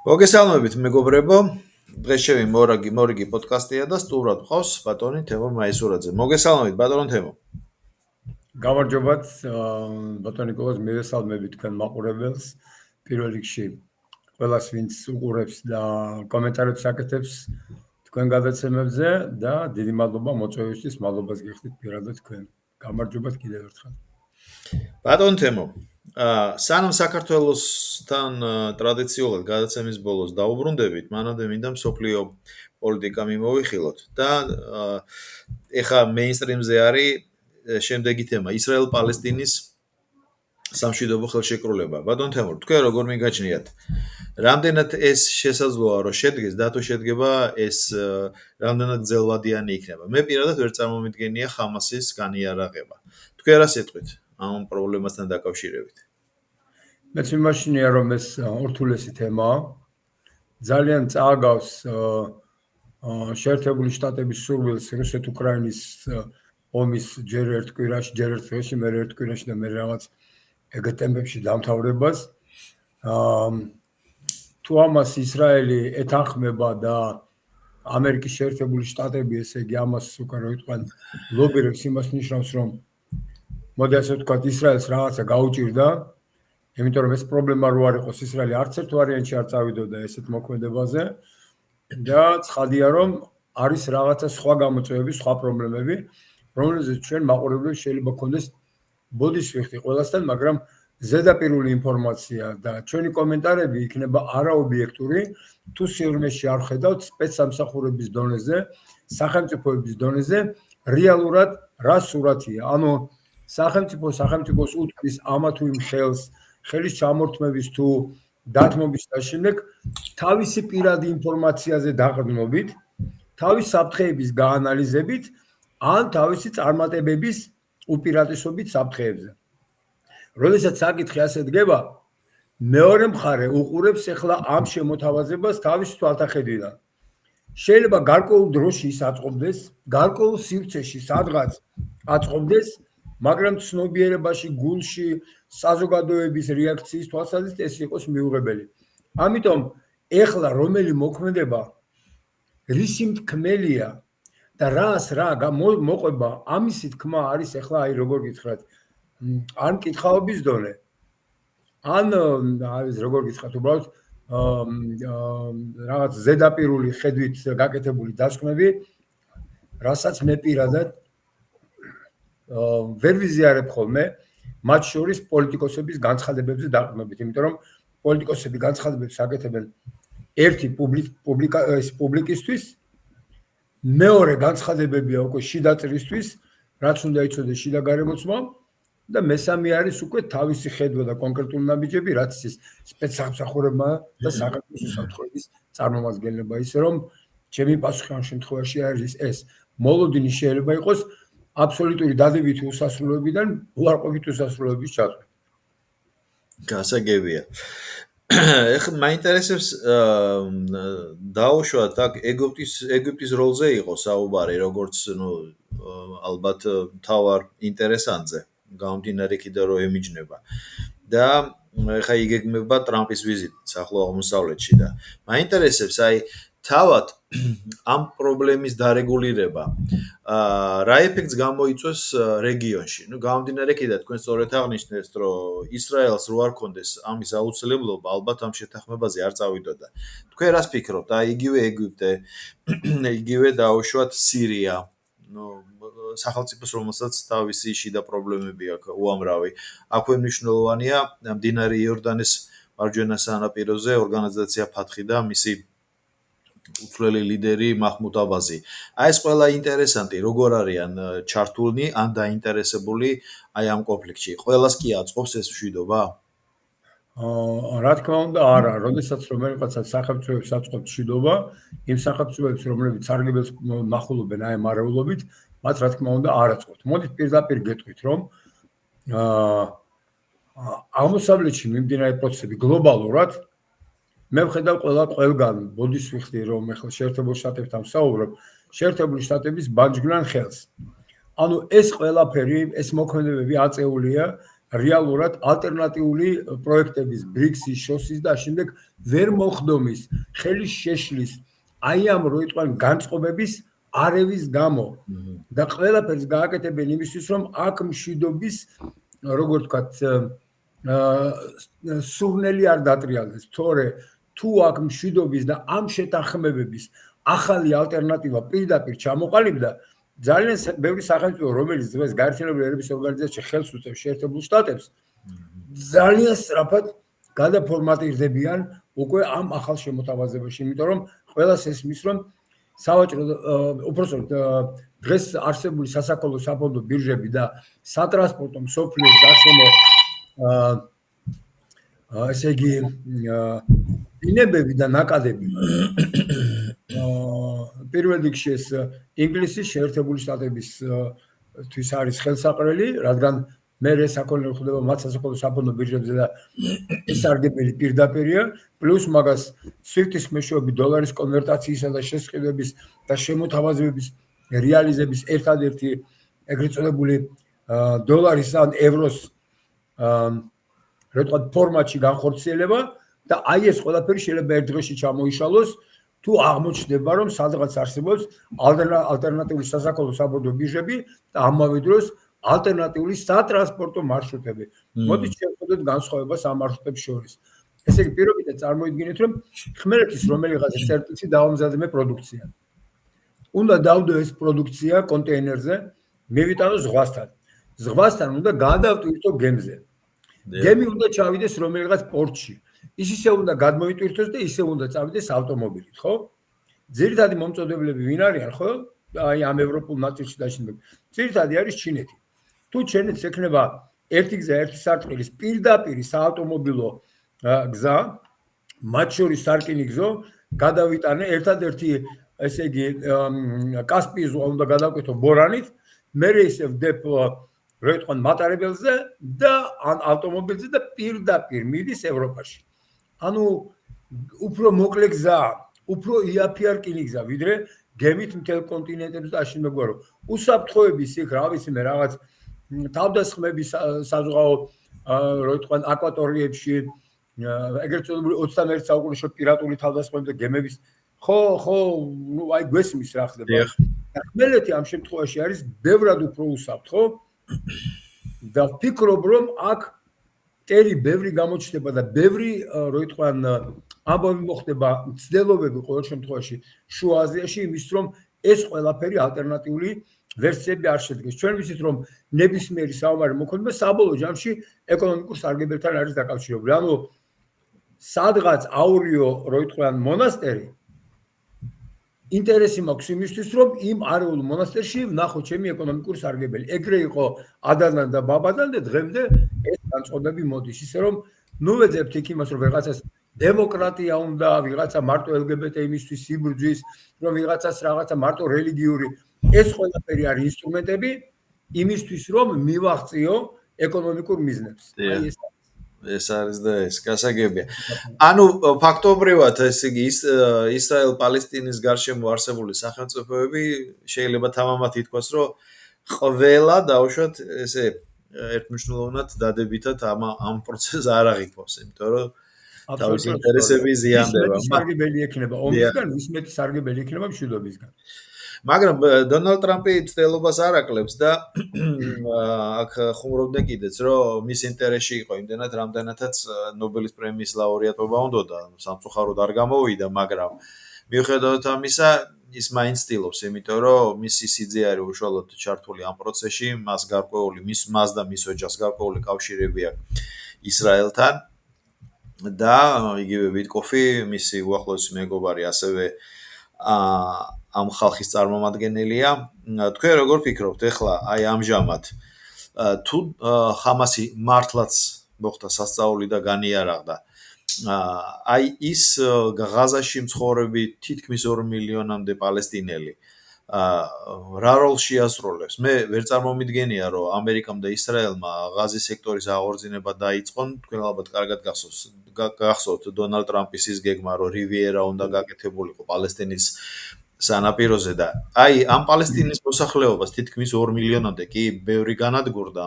მოგესალმებით მეგობრებო, დღეს შევი მორიგი პოდკასტია და სტუმრად მყავს ბატონი თემურ მაისურაძე. მოგესალმებით ბატონო თემო. გამარჯობათ ბატონი ნიკოლოზ, მივესალმებით თქვენ მაყურებელს. პირველ რიგში ყველას ვინც უყურებს და კომენტარებს აკეთებს თქვენ გადაცემებზე და დიდი მადლობა მოწვევისთვის, მადლობას გიხდით პირადად თქვენ. გამარჯობათ კიდევ ერთხელ. ბატონო თემო, სანამ საქართველოსთან ტრადიციულად გადაცემის ბოლოს დაუბრუნდებით, მანამდე მინდა მსოფლიო პოლიტიკა მიმოვიხილოთ და ეხა მეინსტრიმზე არის შემდეგი თემა ისრაელ-პალესტინის სამშვიდობო ხელშეკრულება. ბატონ თემურ, თქვენ როგორ მიგაჩნიათ? რამდენად ეს შესაძლოა რომ შედგეს და თუ შედგება ეს რამდენად გრძელვადიანი იქნება? მე პირადად ვერ წარმომიდგენია ხამასის განიარაღება. თქვენ რა სიტყვით ამ პრობლემასთან დაკავშირებით? მეც მიმაჩნია რომ ეს ურთულესი თემაა. ძალიან წააგავს შეერთებული შტატების სურვილს რუსეთ-უკრაინის ომის ჯერ ერთ კვირაში, ჯერ ერთ დღეში, მე ერთ კვირაში და მე რაღაც ეგეთ ტემპებში დამთავრებას. თუ ამას ისრაელი ეთანხმება და ამერიკის შეერთებული შტატები, ესე იგი ამას უკვე რო იტყვიან ლობირებს, იმას ნიშნავს რომ მოდი ასე ვთქვათ, ისრაელს რაღაცა გაუჭირდა, იმიტომ რომ ეს პრობლემა რო არ იყოს, ისრაელი არც ერთ ვარიანტში არ წავიდოდა ესეთ მოქმედებაზე და ცხადია რომ არის რაღაცა სხვა გამოწვევები, სხვა პრობლემები, რომელზეც ჩვენ მაყურებლებს შეიძლება გქონდეს ბოდიშვიხტი ყველასთან, მაგრამ ზედაპირული ინფორმაცია და ჩვენი კომენტარები იქნება არაობიექტური, თუ სიღრმეში არ ხედავთ სპეცსამსახურების დონეზე, სახელმწიფოების დონეზე რეალურად რა სურათია. ანუ სახელმწიფოს უთქმის ამა თუ იმ ხელის ჩამორთმების თუ დათმობის და შემდეგ თავისი პირადი ინფორმაციაზე დაყრდნობით, თავის საფრთხეების გაანალიზებით, ან თავისი წარმატებების უპირატესობით საფრთხეებზე. როდესაც საკითხი ასე დგება, მეორე მხარე უყურებს ახლა ამ შემოთავაზებას თავის თვალთახედვიდან. შეიძლება გარკვეულ დროში ის აწყობდეს, გარკვეულ სივრცეში სადღაც აწყობდეს, მაგრამ ცნობიერებაში, გულში, საზოგადოების რეაქციის თვალსაზრისით ეს იყოს მიუღებელი. ამიტომ ახლა რომელი მოქმედება რისი მთქმელია და რა მოყვება, ამისი თქმა არის ახლა აი როგორ გითხრათ, ან მკითხაობის დონე, ან როგორ გითხრათ, უბრალოდ რაღაც ზედაპირული ხედვით გაკეთებული დასკვნები, რასაც მე პირადად ვერ ვიზიარებ ხოლმე, მათ შორის პოლიტიკოსების განცხადებებზე დაყრდნობით, იმიტომ რომ პოლიტიკოსები განცხადებებს აკეთებენ ერთი პუბლიკისთვის, მეორე განცხადებებია უკვე შიდა წრისთვის, რაც უნდა იცოდეს შიდა გარემოცმა და მესამე არის უკვე თავისი ხედვა და კონკრეტული ნაბიჯები, რაც ის სპეცსამსახურებმა და საქართველოს სამართლების წარმომადგენლებმა, ისე რომ ჩემი პასუხი ამ შემთხვევაში არის ეს. მოლოდინი შეიძლება იყოს აბსოლუტური დადებითი უსასრულოებიდან უარყოფითი უსასრულოების ჩათვლით. გასაგებია. ეხლა მაინტერესებს დაუშვათ აქ ეგვიპტის როლზე იყო საუბარი, როგორც ალბათ მთავარ ინტერესანტზე, გამომდინარე იქიდან რომ ემიჯნება. და ეხლა იგეგმება ტრამპის ვიზიტი ახლო აღმოსავლეთში და მაინტერესებს აი თავად ამ პრობლემის დარეგულირება რა ეფექტს გამოიწვევს რეგიონში. გამომდინარე იქიდან თქვენ სწორედ აღნიშნეთ, რომ ისრაელს რო არ კონდეს ამის აუცილებლობა, ალბათ ამ შეთანხმებაზე არ წავიდოდა. თქვენ რას ფიქრობთ? აი იგივე ეგვიპტე, იგივე დაუშვათ სირია, სახელმწიფოს რომელსაც თავისი შიდა პრობლემები აქვს უამრავი. აქვე მნიშვნელოვანია მდინარე იორდანეს მარჯვენა სანაპიროზე ორგანიზაცია ფათხი და მისი უცვლელი ლიდერი მაჰმუდ აბაზი. აი ეს ყველა ინტერესანტი, როგორ არიან ჩართულნი ან დაინტერესებული აი ამ კონფლიქტში. ყველას კი აწყობს ეს მშვიდობა? რა თქმა უნდა, არა, როდესაც რომელიღაცა სახელმწიფოებს აწყობს მშვიდობა, იმ სახელმწიფოებს, რომლებიც სარგებელს მახულობენ აი ამ არეულობით, მათ რა თქმა უნდა არ აწყობთ. მოდით პირდაპირ გეტყვით, რომ აღმოსავლეთში მიმდინარე პროცესები გლობალურად მე ვხედავ ყველგან ბოდიშვიხტი რომ ახლა შეერთებულ შტატებთან ვსაუბრობ, შეერთებული შტატების ბანჯგვლიან ხელს. ანუ ეს ყველაფერი, ეს მოქმედებები აწეულია რეალურად ალტერნატიული პროექტების BRICS-ის, შოსის და შემდეგ ვერ მოხდომის ხელის შეშლის აი ამ როიტყვან განწყობების არევის გამო და ყველაფერს გააკეთებენ იმისთვის რომ აქ მშვიდობის როგორ ვთქვათ სურნელი არ დატრიალდეს, თორე თუ აქ მშვიდობის და ამ შეთანხმებების ახალი ალტერნატივა პირდაპირ ჩამოყალიბდა, ძალიან ბევრი სახელმწიფო, რომელიც დღეს გაერთიანებული ერების ორგანიზაციაში ხელს უწევს შეერთებულ შტატებს, ძალიან სწრაფად გადაფორმატირდებიან უკვე ამ ახალ შემოთავაზებაში, იმიტომ რომ ყველას ესმის, რომ სავაჭრო უпростоროდ დღეს არსებული სასაქონლო საფონდო ბირჟები და სატრანსპორტო მსოფლიოს გარშემო ესე იგი ბინებები და ნაკადები პირველ რიგში ეს ინგლისის შეერთებული შტატებისთვის არის ხელსაყრელი, რადგან მე რესაქონლო ხდება მათ სასაქონლო საფონდო ბირჟებზე და ეს სარგებელი პირდაპირია, პლუს მაგას SWIFT-ის მეშვეობით დოლარის კონვერტაციისა და შესყიდვების და შემოთავაზებების რეალიზების ერთადერთი ეგრეთ წოდებული დოლარის ან ევროს რა ვთქვათ ფორმატში განხორციელება და აი ეს ყველაფერი შეიძლება ერთ დღეში ჩამოიშალოს თუ აღმოჩნდება რომ სადღაც არსებობს ალტერნატიული სასაქონლო საფონდო ბირჟები და ამავე დროს ალტერნატიული სატრანსპორტო მარშრუტები. მოდით შევხედოთ განსხვავებას ამ მარშრუტებს შორის. ესე იგი პირობითად წარმოიდგინეთ რომ ხმელეთის რომელიღაც წერტილში დავამზადებ პროდუქცია. უნდა დავდო ეს პროდუქცია კონტეინერზე, მივიტანო ზღვასთან. ზღვასთან უნდა გადავტვირთო გემზე. გემი უნდა ჩავიდეს რომელიღაც პორტში. ის ისე უნდა გადმოიტვირთოს და ისე უნდა წავიდეს ავტომობილით, ხო? ძირითადი მომწოდებლები ვინ არიან, ხო? აი ამ ევროპულ ნაწილში დაშინებული. ძირითადი არის ჩინეთი. თუ ჩინეთს ექნება ერთი გზა, ერთი სარტყელის პირდაპირ საავტომობილო გზა, მათ შორის სარკინიგზო, გადავიტანე ერთადერთი ესე იგი კასპიის ზღვა უნდა გადავკეთო ბორანით, მერე ისე ვდებ რა ვიტყვან მატარებელზე და ან ავტომობილზე და პირდაპირ მიდის ევროპაში. ანუ უფრო მოკლე გზაა, უფრო იაფია რკინიგზა, ვიდრე გემით მთელ კონტინენტებს და აშინ მეგვარო. უსაფრთხოების იქ რა ვიცი მე რაღაც თავდასხმების საზღვაო რა ვიტყვან აკვატორიებში ეგრეთ წოდებული 21 საუკუნეში პირატული თავდასხმები და გემების ხო ნუ აი გვესმის რა ხდება. ხმელეთი ამ შემთხვევაში არის ბევრად უფრო უსაფრთხო და ვფიქრობ რომ აქ ტერი ბევრი გამოჩნდება და ბევრი რა ვიტყვან ამბავი მოხდება მცდელობები ყოველ შემთხვევაში შუა აზიაში იმის რომ ეს ყველაფერი ალტერნატიული ვერსიები არ შედგეს. ჩვენ ვიცით რომ ნებისმიერი საომარი მოქმედება საბოლოო ჯამში ეკონომიკურ სარგებელთან არის დაკავშირებული. ანუ სადღაც აურიო რა ვიტყვან მონასტერი ინტერესი მაქვს იმისთვის რომ იმ არეულ მონასტერში ვნახო ჩემი ეკონომიკური სარგებელი. ეგრე იყო ადანან და ბაბადან და დღემდე ეს განწყობები მოდის. ისე რომ ნუ ვეძებთ იქ იმას რომ ვიღაცას დემოკრატია უნდა, ვიღაცა მარტო LGBT იმისთვის იბრძვის, რომ ვიღაცას რაღაცა მარტო რელიგიური ეს ყველაფერი არის ინსტრუმენტები იმისთვის რომ მივაღწიო ეკონომიკურ მიზნებს. აი ეს არის და ეს გასაგებია. ანუ ფაქტობრივად ესე იგი ისრაელ-პალესტინის გარშემო არსებული სახელმწიფოები შეიძლება თამამად ითქვას, რომ ყველა დაუშვათ ესე ერთმნიშვნელოვნად დადებითად ამ პროცესს არ აღიქვავს, იმიტომ რომ თავის ინტერესები ზიანდება. სარგებელი ექნება ომისგან, ვის მეტი სარგებელი ექნება მშვიდობისგან. მაგრამ დონალდ ტრამპი ცდელობას არ აკლებს და აქ ხუმრობდნენ კიდეც, რომ მის ინტერესში იყო იმდენად, რამდენადაც ნობელის პრემიის ლაურეატობა უნდოდა, სამწუხაროდ არ გამოვიდა, მაგრამ მიუხედავად ამისა, ის მაინც ცდილობს, იმიტომ რომ მისი სიძე არის უშუალოდ ჩართული ამ პროცესში, მას და მის ოჯახს გარკვეული კავშირები აქვს ისრაელთან და იგივე ვიტკოფი, მისი უახლოესი მეგობარი ასევე ამ ხალხის წარმომადგენელია. თქვენ როგორ ფიქრობთ, ეხლა აი ამჟამად თუ ხამასი მართლაც მოხდა სასწაული და განიარაღდა, აი ის ღაზაში მცხოვრები თითქმის 2 მილიონამდე პალესტინელი რა როლს შეასრულებს? მე ვერ წარმომიდგენია, რომ ამერიკამ და ისრაელმა ღაზის სექტორის აღორძინება დაიწყონ. თქვენ ალბათ კარგად გახსოვთ დონალდ ტრამპის ის გეგმა, რომ რივიერა უნდა გაკეთებულიყო პალესტინის სანაპიროზე და აი ამ პალესტინის მოსახლეობას თითქმის 2 მილიონამდე კი ბევრი განადგურდა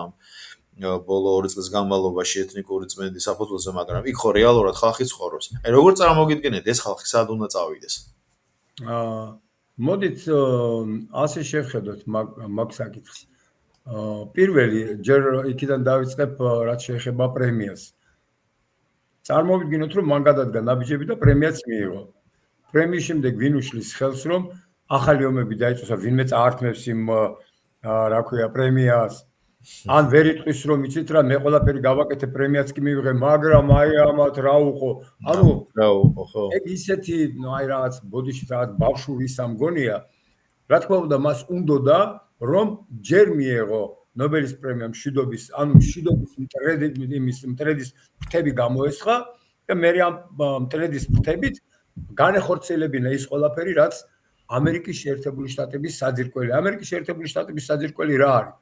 ბოლო 2 წლის განმავლობაში ეთნიკური წმენდი საფუძველზე, მაგრამ იქ ხო რეალურად ხალხი ცხოვრობს. აი როგორ წარმოგიდგენთ ეს ხალხი სად უნდა წავიდეს? მოდით ასე შევხედოთ მაგ საკითხს. პირველი ჯერ იქიდან დავიწყებ რაც შეეხება პრემიას. წარმოვიდგინოთ რომ მან გადადგა ნაბიჯები და პრემიაც მიიღო. პრემიის შემდეგ ვინ უშლის ხელს რომ ახალი ომები დაიწყოს, ვინმე წაართმევს იმ რა ქვია პრემიას. ან ვერ იტყვის რომ იცით რა მე ყველაფერი გავაკეთე პრემიაც კი მივიღე, მაგრამ აი ამათ რა უყო. ანუ რა უყო ხო? ეგ ისეთი აი რაღაც ბოდიში რაღაც ბავშვური სამგონია. რა თქმა უნდა მას უნდოდა რომ ჯერ მიეღო ნობელის პრემია მშვიდობის, ანუ მშვიდობის მტრედის ფრთები გამოესხა და მე ამ მტრედის ფრთებით განეხორციელებინა ის ყველაფერი, რაც ამერიკის შეერთებული შტატების საძირკველი. ამერიკის შეერთებული შტატების საძირკველი რა არის?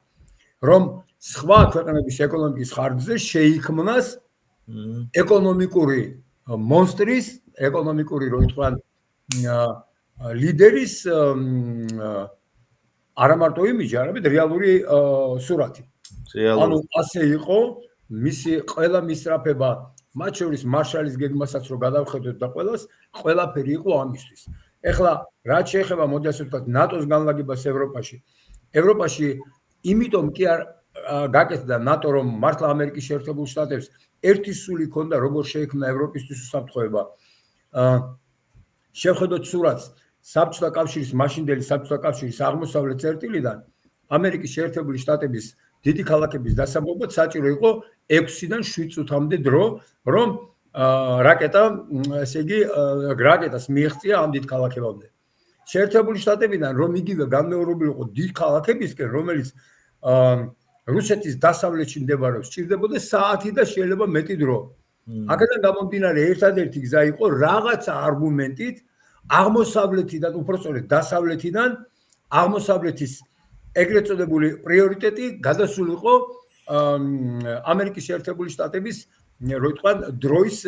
რომ სხვა ქვეყნების ეკონომიკის ხარჯზე შეიქმნას ეკონომიკური მონსტრის, ეკონომიკური რო ითქვან ლიდერის არა მარტო იმიჯი, არამედ რეალური სურათი. ანუ ასე იყო მისი ყველა მისწრაფება, მათ შორის მარშალის გეგმასაც რო გადავხედოთ და ყველაფერი იყო ამისთვის. ეხლა რაც შეეხება მოდი ასე ვთქვათ ნატოს განლაგებას ევროპაში. ევროპაში იმიტომ კი არ გაკეთდა ნატო რომ მართლა ამერიკის შეერთებულ შტატებს ერთი სული ჰქონდა როგორ შეექმნა ევროპისთვის უსაფრთხოება. შევხედოთ სურათს საბჭოთა კავშირის მაშინდელი საბჭოთა კავშირის აღმოსავლეთ წერტილიდან ამერიკის შეერთებული შტატების დიდი ქალაქების დასაბლოკად საჭირო იყო 6-დან 7 წუთამდე დრო, რომ რაკეტა, ესე იგი, რაკეტას მიეღწია ამ დიდ ქალაქებამდე. შეერთებული შტატებიდან რომ იგივე განმეორებულიყო დიდ ქალაქებისკენ, რომელიც რუსეთის დასავლეთში მდებარეობს, სჭირდებოდა საათი და შეიძლება მეტი დრო. აქედან გამომდინარე ერთადერთი გზა იყო რაღაცა არგუმენტით აღმოსავლეთიდან, უпростоრედ დასავლეთიდან აღმოსავლეთის ეგრეთ წოდებული პრიორიტეტი გადასულიყო ამერიკის შეერთებული შტატების რო ითქვან დროის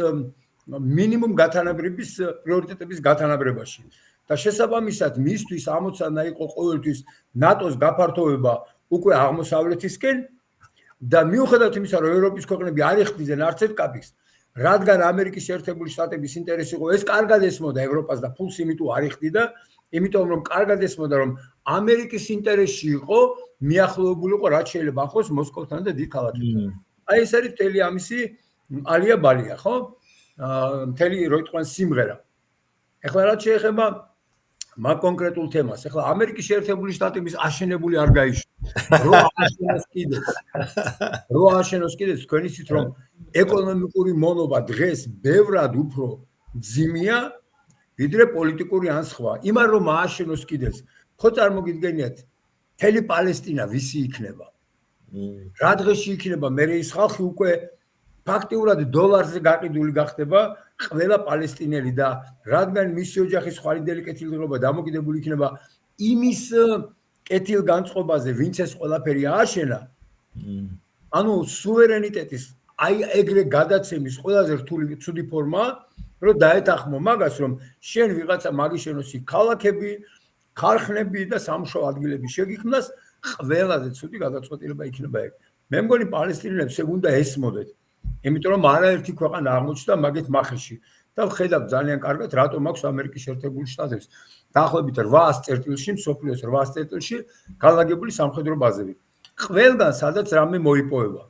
მინიმუმ გათანაბრების პრიორიტეტების გათანაბრებაში. და შესაბამისად მისთვის ამოცანა იყო ყოველთვის ნატოს გაფართოვება უკვე აღმოსავლეთისკენ და მიუხედავად იმისა, რომ ევროპის ქვეყნები არ ეხდიდნენ არც ერთ კაპიკს, რადგან ამერიკის შეერთებული შტატების ინტერესი იყო ეს კარგად ესმოდა ევროპას და ფულს იმიტომ არ ეხდიდა, იმიტომ რომ კარგად ესმოდა რომ ამერიკის ინტერესში იყო მიახლოებულიყო რაც შეიძლება ახლოს მოსკოვთან და დიდ ქალაქებთან. აი ეს არის მთელი ამისი ალია ბალია, ხო? მთელი რო იტყვიან სიმღერა. ეხლა რაც შეეხება მაგ კონკრეტულ თემას. ეხლა ამერიკის შეერთებული შტატების აშენებული არ გაიშვა. რო აშენოს კიდეც თქვენ იცით რომ ეკონომიკური მონობა დღეს ბევრად უფრო ძიმია ვიდრე პოლიტიკური ან სხვა. იმან რომ ააშენოს კიდეც, ხო წარმოგიდგენიათ, მთელი პალესტინა ვისი იქნება? რა დღეში იქნება მე ის ხალხი უკვე ფაქტიურად დოლარზე გაყიდული გახდება ყველა პალესტინელი და რადგან მისი ოჯახის ხვალიდელი კეთილდღეობა დამოკიდებული იქნება იმის კეთილგანწყობაზე, ვინც ეს ყველაფერი ააშენა, ანუ სუვერენიტეტის აი ეგრე გადაცემის ყველაზე რთული ცუდი ფორმაა, რომ დაეთანხმო მაგას, რომ შენ ვიღაცა მაგიშენოსი ქალაქები, ქარხნები და სამუშაო ადგილები შეგიქმნას, ყველაზე ცუდი გადაწყვეტილება იქნება ეგ. მე მგონი პალესტინელებს ეგ უნდა ესმოდეთ. იმიტომ რომ არაერთი ქვეყანა აღმოჩნდა მაგეთ მახეში და ვხედავთ ძალიან კარგად რატომ აქვს ამერიკის შეერთებული შტატებს დაახლოებით 800 წერტილში, მსოფლიოს 800 წერტილში განლაგებული სამხედრო ბაზები. ყველგან სადაც რამე მოიპოვება.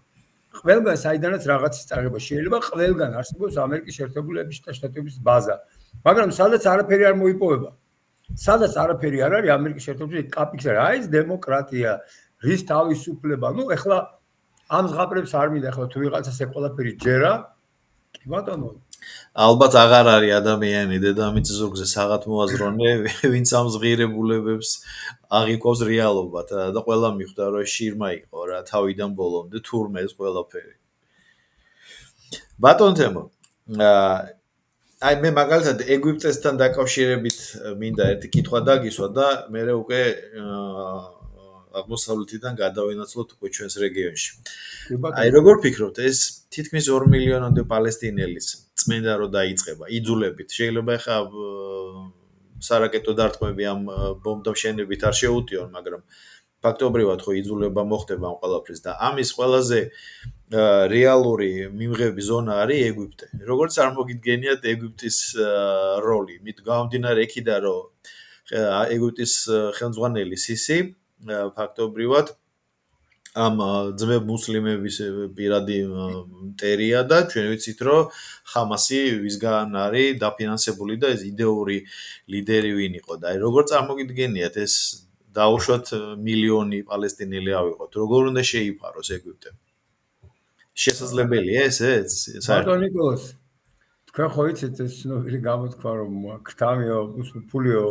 ყველგან საიდანაც რაღაცის წაღება შეიძლება, ყველგან არსებობს ამერიკის შეერთებული შტატების ბაზა. მაგრამ სადაც არაფერი არ მოიპოვება. სადაც არაფერი არ არის ამერიკის შეერთებული კაპიქს არა, ეს დემოკრატია, რის თავისუფლება. ნუ ეხლა ამ ზღაპრებს არ მინდა ახლა თუ ვიღაცას ეს ყველაფერი ჯერა, კი ბატონო. ალბათ აღარ არის ადამიანი დედამიწის ზურგზე საღათ მოაზროვნე, ვინც ამ ზღირებულებებს აღიქვავს რეალობად და ყველა მიხვდა რომ შირმა იყო რა თავიდან ბოლომდე თურმე ეს ყველაფერი. ბატონ თემო, აი მე მაგალითად ეგვიპტესთან დაკავშირებით მინდა ერთი კითხვა დაგისვა და მე უკვე აღმოსავლეთიდან გადავინაცვლოთ უკვე ჩვენს რეგიონში. აი როგორ ფიქრობთ ეს თითქმის 2 მილიონამდე პალესტინელის წმენდა რო დაიწყება იძულებით შეიძლება ხა სარაკეტო დარტყმები ამ ბომბდამშენებით არ შეუტიონ მაგრამ ფაქტობრივად ხო იძულება მოხდება ამ ყველაფრის და ამის ყველაზე რეალური მიმღები ზონა არის ეგვიპტე. როგორც წარმოგიდგენიათ ეგვიპტის როლი, მით გამომდინარე იქიდან რომ ეგვიპტის ხელმძღვანელი სისი ფაქტობრივად ამ ძმებ მუსლიმების პირადი მტერია და ჩვენ ვიცით რომ ხამასი ვისგან არის დაფინანსებული და ეს იდეური ლიდერი ვინ იყო და აი როგორ წარმოგიდგენიათ ეს დაუშვათ მილიონი პალესტინელი ავიღოთ როგორ უნდა შეიფაროს ეგვიპტე შესაძლებელია ეს ბატონო ნიკოლოზ თქვენ ხო იცით ეს ცნობილი გამოთქვა რომ ქრთამიო ფულიო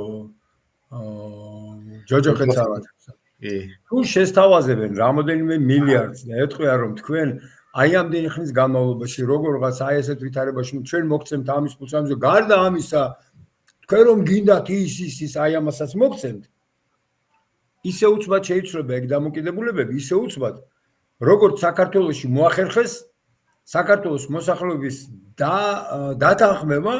ჯოჯოხეთს ავატებს თუ შესთავაზებენ რამოდენიმე მილიარდს და ეტყვიან რომ თქვენ აი ამდენი ხნის განმავლობაში როგორღაც აი ესეთ ვითარებაში ჩვენ მოგცემთ ამის ფულს ამის გარდა ამისა თქვენ რომ გინდათ ის აი ამასაც მოგცემთ ისე უცბად შეიცვლება ეგ დამოკიდებულებები ისე უცბად როგორც საქართველოში მოახერხეს საქართველოს მოსახლეობის დათანხმება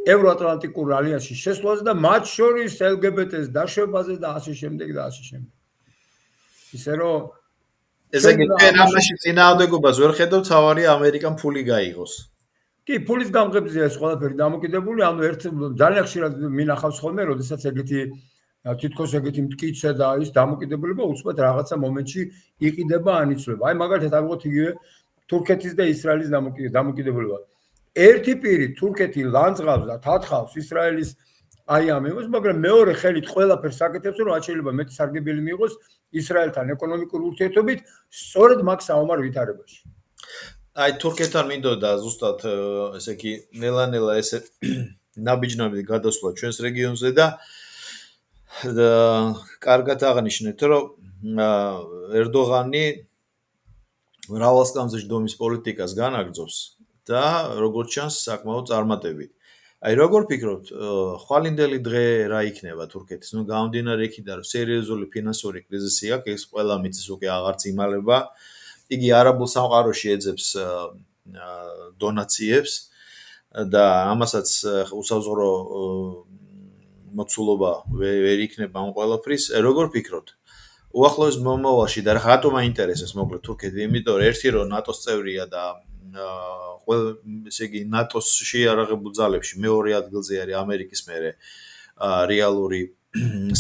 ევროატლანტიკურ ალიანსში შესვლაზე და მათ შორის LGBT-ს დაშვებაზე და ასე შემდეგ და ასე შემდეგ. ისე რომ ესე იგი ჩვენ ამაში წინააღმდეგობას ვერ ხედავთ, თავარია ამერიკამ ფული გაიღოს. კი, ფულის გამღებზეა ეს ყველაფერი დამოკიდებული, ანუ ერთ ძალიან ხშირად მინახავს ხოლმე, როდესაც ეგეთი თითქოს ეგეთი მტკიცე და ის დამოკიდებულება უცბად რაღაცა მომენტში იყიდება ან იცვლება. აი მაგალითად ავიღოთ იგივე თურქეთის და ისრაელის დამოკიდებულება. ერთი პირი თურქეთი ლანძღავს და თათხავს ისრაელის აი ამებას, მაგრამ მეორე ხელით ყველაფერს აკეთებს, რომ რაც შეიძლება მეტი სარგებელი მიიღოს ისრაელთან ეკონომიკური ურთიერთობით, სწორედ მაგ საომარ ვითარებაში. აი თურქეთთან მინდოდა ზუსტად ესე იგი ნელა-ნელა ესე ნაბიჯნაბი გადასვლა ჩვენს რეგიონზე და კარგად აღნიშნეთ, რომ ერდოღანი მრავალსკამზე ჯდომის პოლიტიკას განაგრძობს და როგორც ჩანს საკმაოდ წარმატებით. აი როგორ ფიქრობთ, ხვალინდელი დღე რა იქნება თურქეთის? ნუ გამომდინარე იქიდან, რომ სერიოზული ფინანსური კრიზისი აქვს, ეს ყველა მიწის უკვე აღარც იმალება. იგი არაბულ სამყაროში ეძებს დონაციებს და ამასაც უსაზღვრო მოცულობა ვერ იქნება ამ ყველაფრის. როგორ ფიქრობთ? უახლოეს მომავალში და რატომ აინტერესებს მოკლედ თურქეთი? იმიტომ რომ ერთი რომ ნატოს წევრია და ესე იგი ნატოს შეიარაღებულ ძალებში მეორე ადგილზე არის ამერიკის მერე რეალური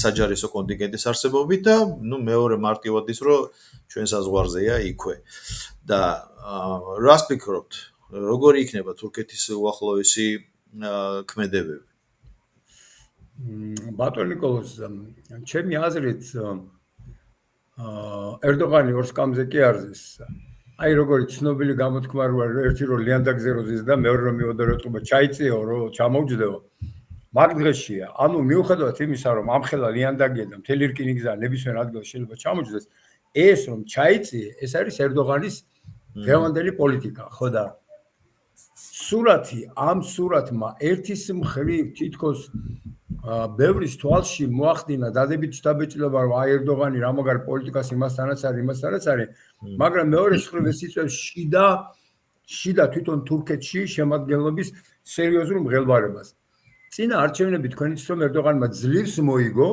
საჯარისო კონტინგენტის არსებობით და ნუ მეორე მარტივად ის რომ ჩვენ საზღვარზეა იქვე. და რას ფიქრობთ? როგორი იქნება თურქეთის უახლოესი ქმედებები? ბატონო ნიკოლოზ, ჩემი აზრით ერდოღანი ორ სკამზე კი არზეს. აი როგორი ცნობილი გამოთქმა როა ერთი რომ ლიანდაგზეროზის და მეორე რომ მიოდორეთყობა ჩაიწიო რომ ჩამოვჯდეო. მაგ დღეშია. ანუ მიუხედავად იმისა რომ ამხელა ლიანდაგია და მთელი რკინიგზა ნებისმიერ ადგილას შეიძლება ჩამოვჯდეს, ეს რომ ჩაიწიე, ეს არის ერდოღანის დღევანდელი პოლიტიკა, ხო და სურათი ამ სურათმა ერთის მხრივ თითქოს ბევრის თვალში მოახდინა დადებით შთაბეჭდილება რომ აი ერდოღანი რა მაგარი პოლიტიკას იმასთანაც არის, მაგრამ მეორე მხრივ ეს იწვევს შიდა თვითონ თურქეთში შემადგენლობის სერიოზულ მღელვარებას. წინა არჩევნები თქვენ იცით რომ ერდოღანმა ძლივს მოიგო,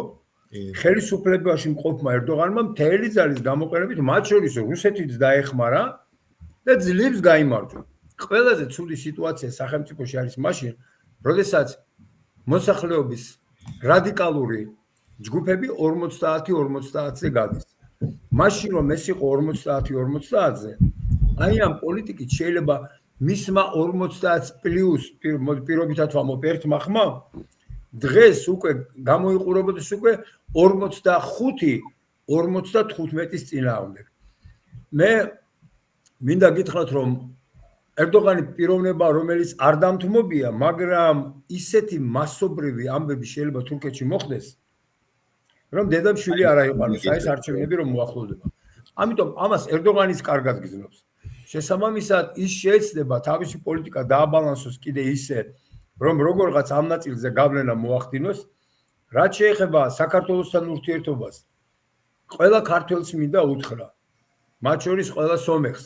ხელისუფლებაში მყოფმა ერდოღანმა მთელი ძალის გამოყენებით მათ შორის რუსეთიც დაეხმარა და ძლივს გაიმარჯვა. ყველაზე ცუდი სიტუაცია სახელმწიფოში არის მაშინ, როდესაც მოსახლეობის რადიკალური ჯგუფები 50-50-ზე გადის. მაშინ რომ ეს იყო 50-50-ზე, აი ამ პოლიტიკით შეიძლება მისმა 50 პლუს პირობითად ვამბობ ერთმა ხმამ დღეს უკვე გამოიყურებოდეს უკვე 45-55-ის წინააღმდეგ. მე მინდა გითხრათ რომ ერდოღანი პიროვნება რომელიც არ დამთმობია, მაგრამ ისეთი მასობრივი ამბები შეიძლება თურქეთში მოხდეს, რომ დედამშვილი არ აიყვანოს, აი ეს არჩევნები რომ მოახლოვდება. ამიტომ ამას ერდოღანის კარგად გრძნობს. შესაბამისად ის შეეცდება თავისი პოლიტიკა დააბალანსოს კიდე ისე, რომ როგორღაც ამ ნაწილზე გავლენა მოახდინოს, რაც შეეხება საქართველოსთან ურთიერთობას. ყველა ქართველს მინდა უთხრა, მათ შორის ყველა სომეხს,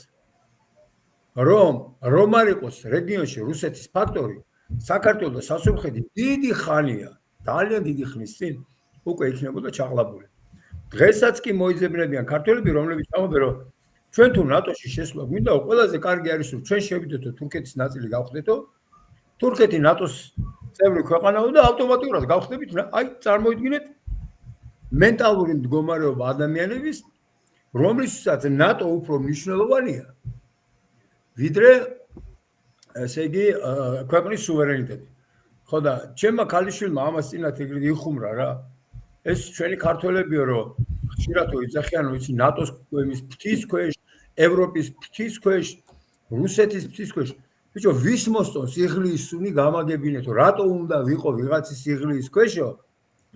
რომ არ იყოს რეგიონში რუსეთის ფაქტორი, საქართველო და სასულხედი დიდი ხანია, ძალიან დიდი ხნის წინ უკვე იქნებოდა ჩაღლებული. დღესაც კი მოიძებნებიან ქართველები, რომლებიც ამბობენ, რომ ჩვენ თუ ნატოში შესვლა გვინდა, ყველაზე კარგი არის, რომ ჩვენ შევიდეთო თურქეთის ნაწილი გავხდეთო, თურქეთი ნატოს წევრი ქვეყანაა და ავტომატურად გავხდებით, აი წარმოიდგინეთ მენტალური მდგომარეობა ადამიანების, რომლისთვისაც ნატო უფრო მნიშვნელოვანია, ვიდრე ესე იგი ქვეყნის სუვერენიტეტი. ხო და ჩემმა ქალიშვილმა ამას წინათ ეგრეთ იხუმრა რა. ეს ჩვენი ქართველებიო, რომ ხშირად ვიძახიან, რომ იცი ნატოს ფრთის ქვეშ, ევროპის ფრთის ქვეშ, რუსეთის ფრთის ქვეშ. ბიჭო, ვის მოსწონს იღლიის სუნი გამაგებინეთო, რატო უნდა ვიყო ვიღაცის იღლიის ქვეშო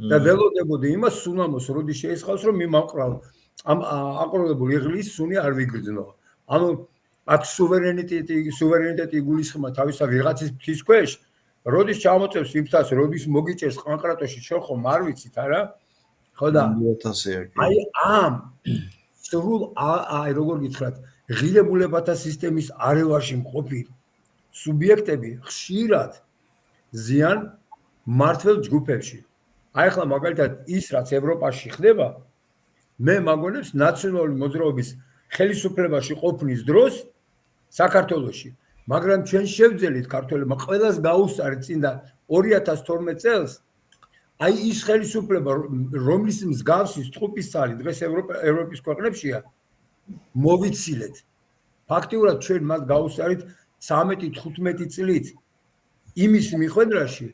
და ველოდებოდი იმას სუნამოს, როდის შეისხავს, რომ მიმავკრავ ამ აკროლებულ იღლიის სუნი არ ვიგრძნო. ანუ აქ სუვერენიტეტი იგულისხმება თავისა ვიღაცის ფრთის ქვეშ. როდის ჩამოწევს იმთას, როდის მოგიჭერს ყანყრატოში შეხომ არ ვიცით არა? ხო და აი ამ სრულ აი როგორ გითხრათ, ღირებულებათა სისტემის არევაში მყოფი სუბიექტები ხშირად ზიან მართლ ჯგუფებში. აი ახლა მაგალითად ის რაც ევროპაში ხდება, მე მაგონებს ნაციონალური მოძრაობის ხელისუფლებაში ყოფნის დროს საქართველოში, მაგრამ ჩვენ შევძელით ქართველებმა ყველას გაუსწარეთ წინდა 2012 წელს აი ის ხელისუფლება რომლის მსგავსი სტყუპისცალი დღეს ევროპის ქვეყნებშია მოვიცილეთ. ფაქტიურად ჩვენ მათ გაუსწარით 13-15 წლით იმის მიხედვაში,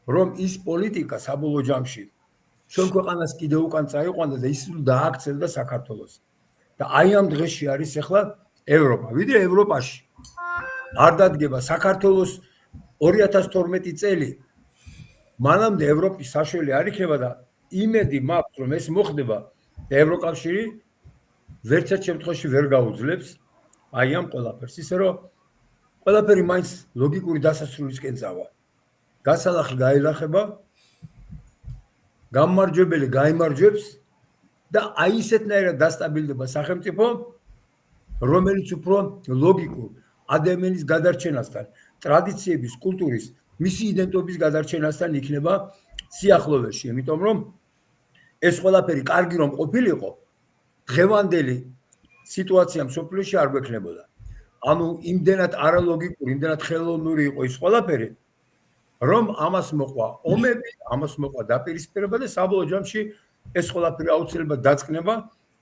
რომ ის პოლიტიკა საბოლოო ჯამში ჩვენ ქვეყანას კიდევ უკან წაიყვანდა და ის დააქცევდა საქართველოს. და აი ამ დღეში არის ახლა ევროპა, ვიდრე ევროპაში არ დადგება საქართველოს 2012 წელი. მანამდე ევროპის საშველი არ იქნება და იმედი მაქვს, რომ ეს მოხდება და ევროკავშირი ვერცერთ შემთხვევაში ვერ გაუძლებს აი ამ ყველაფერს. ისე რომ ყველაფერი მაინც ლოგიკური დასასრულისკენ წავა. გასალახი გაილახება, გამარჯვებელი გაიმარჯვებს და აი ისეთნაირად დასტაბილდება სახელმწიფო, რომელიც უფრო ლოგიკურ ადამიანის გადარჩენასთან, ტრადიციების, კულტურის, მისი იდენტობის გადარჩენასთან იქნება სიახლოვეში, იმიტომ რომ ეს ყველაფერი კარგი რომ ყოფილიყო, დღევანდელი სიტუაცია მსოფლიოში არ გვექნებოდა. ანუ იმდენად არალოგიკური, იმდენად ხელოვნური იყო ის ყველაფერი, რომ ამას მოყვა ომები, ამას მოყვა დაპირისპირება და საბოლოო ჯამში ეს ყველაფერი აუცილებლად დაწყნება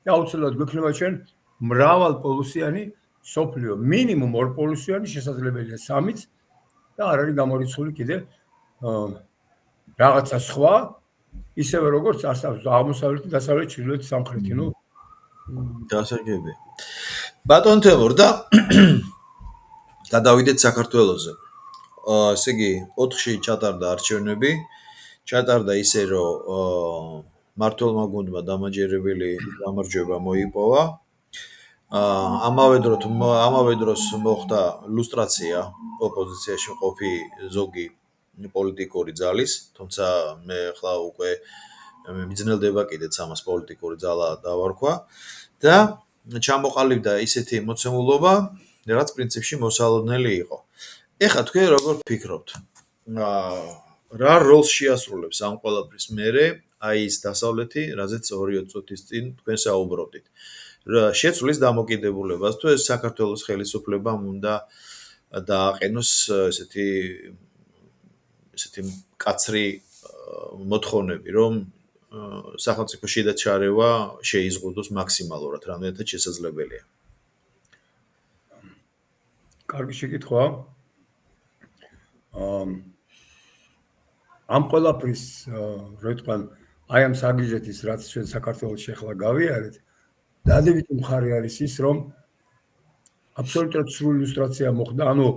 და აუცილებლად გვექნება ჩვენ მრავალპოლუსიანი სოფლიო, მინიმუმ 2 პოლუსიანი, შესაძლებელია 3-იც და არ არის გამორიცხული კიდე რაღაცა სხვა, ისევე როგორც აღმოსავლეთი, დასავლეთი, ჩრდილოეთი, სამხრეთი, ნუ დასაგებია. ბატონ თემურ და გადავიდეთ საქართველოზე. ესე იგი 4-ში ჩატარდა არჩევნები, ჩატარდა ისე რომ მართლმა გუნდმა დამაჯერებელი გამარჯვება მოიპოვა. ამავე დროს მოხდა ლუსტრაცია ოპოზიციაში მყოფი ზოგი პოლიტიკური ძალის, თუმცა მე ახლა უკვე მიძნელდება კიდეც ამას პოლიტიკური ძალა დავარქვა და ჩამოყალიბდა ისეთი მოცემულობა, რაც პრინციპში მოსალოდნელი იყო. ეხლა თქვენ როგორ ფიქრობთ? რა როლს შეასრულებს ამ ყველაფრის მერე აი ეს დასავლეთი, რაზეც 2 წუთის წინ თქვენ საუბრობდით? შეცვლის დამოკიდებულებას თუ ეს საქართველოს ხელისუფლებამ უნდა დააყენოს ესეთი მკაცრი მოთხოვნები, რომ სახელმწიფო შიდა ჩარევა შეიზღუდოს მაქსიმალურად, რამდენადაც შესაძლებელია. კარგი შეკითხვაა. ამ ყველაფრის რო თქვენ აი ამ საგიჟეთის რაც ჩვენ საქართველოს ახლა გავიარეთ, დადებითი მხარე არის ის, რომ აბსოლუტურად სრული ილუსტრაცია მოხდა, ანუ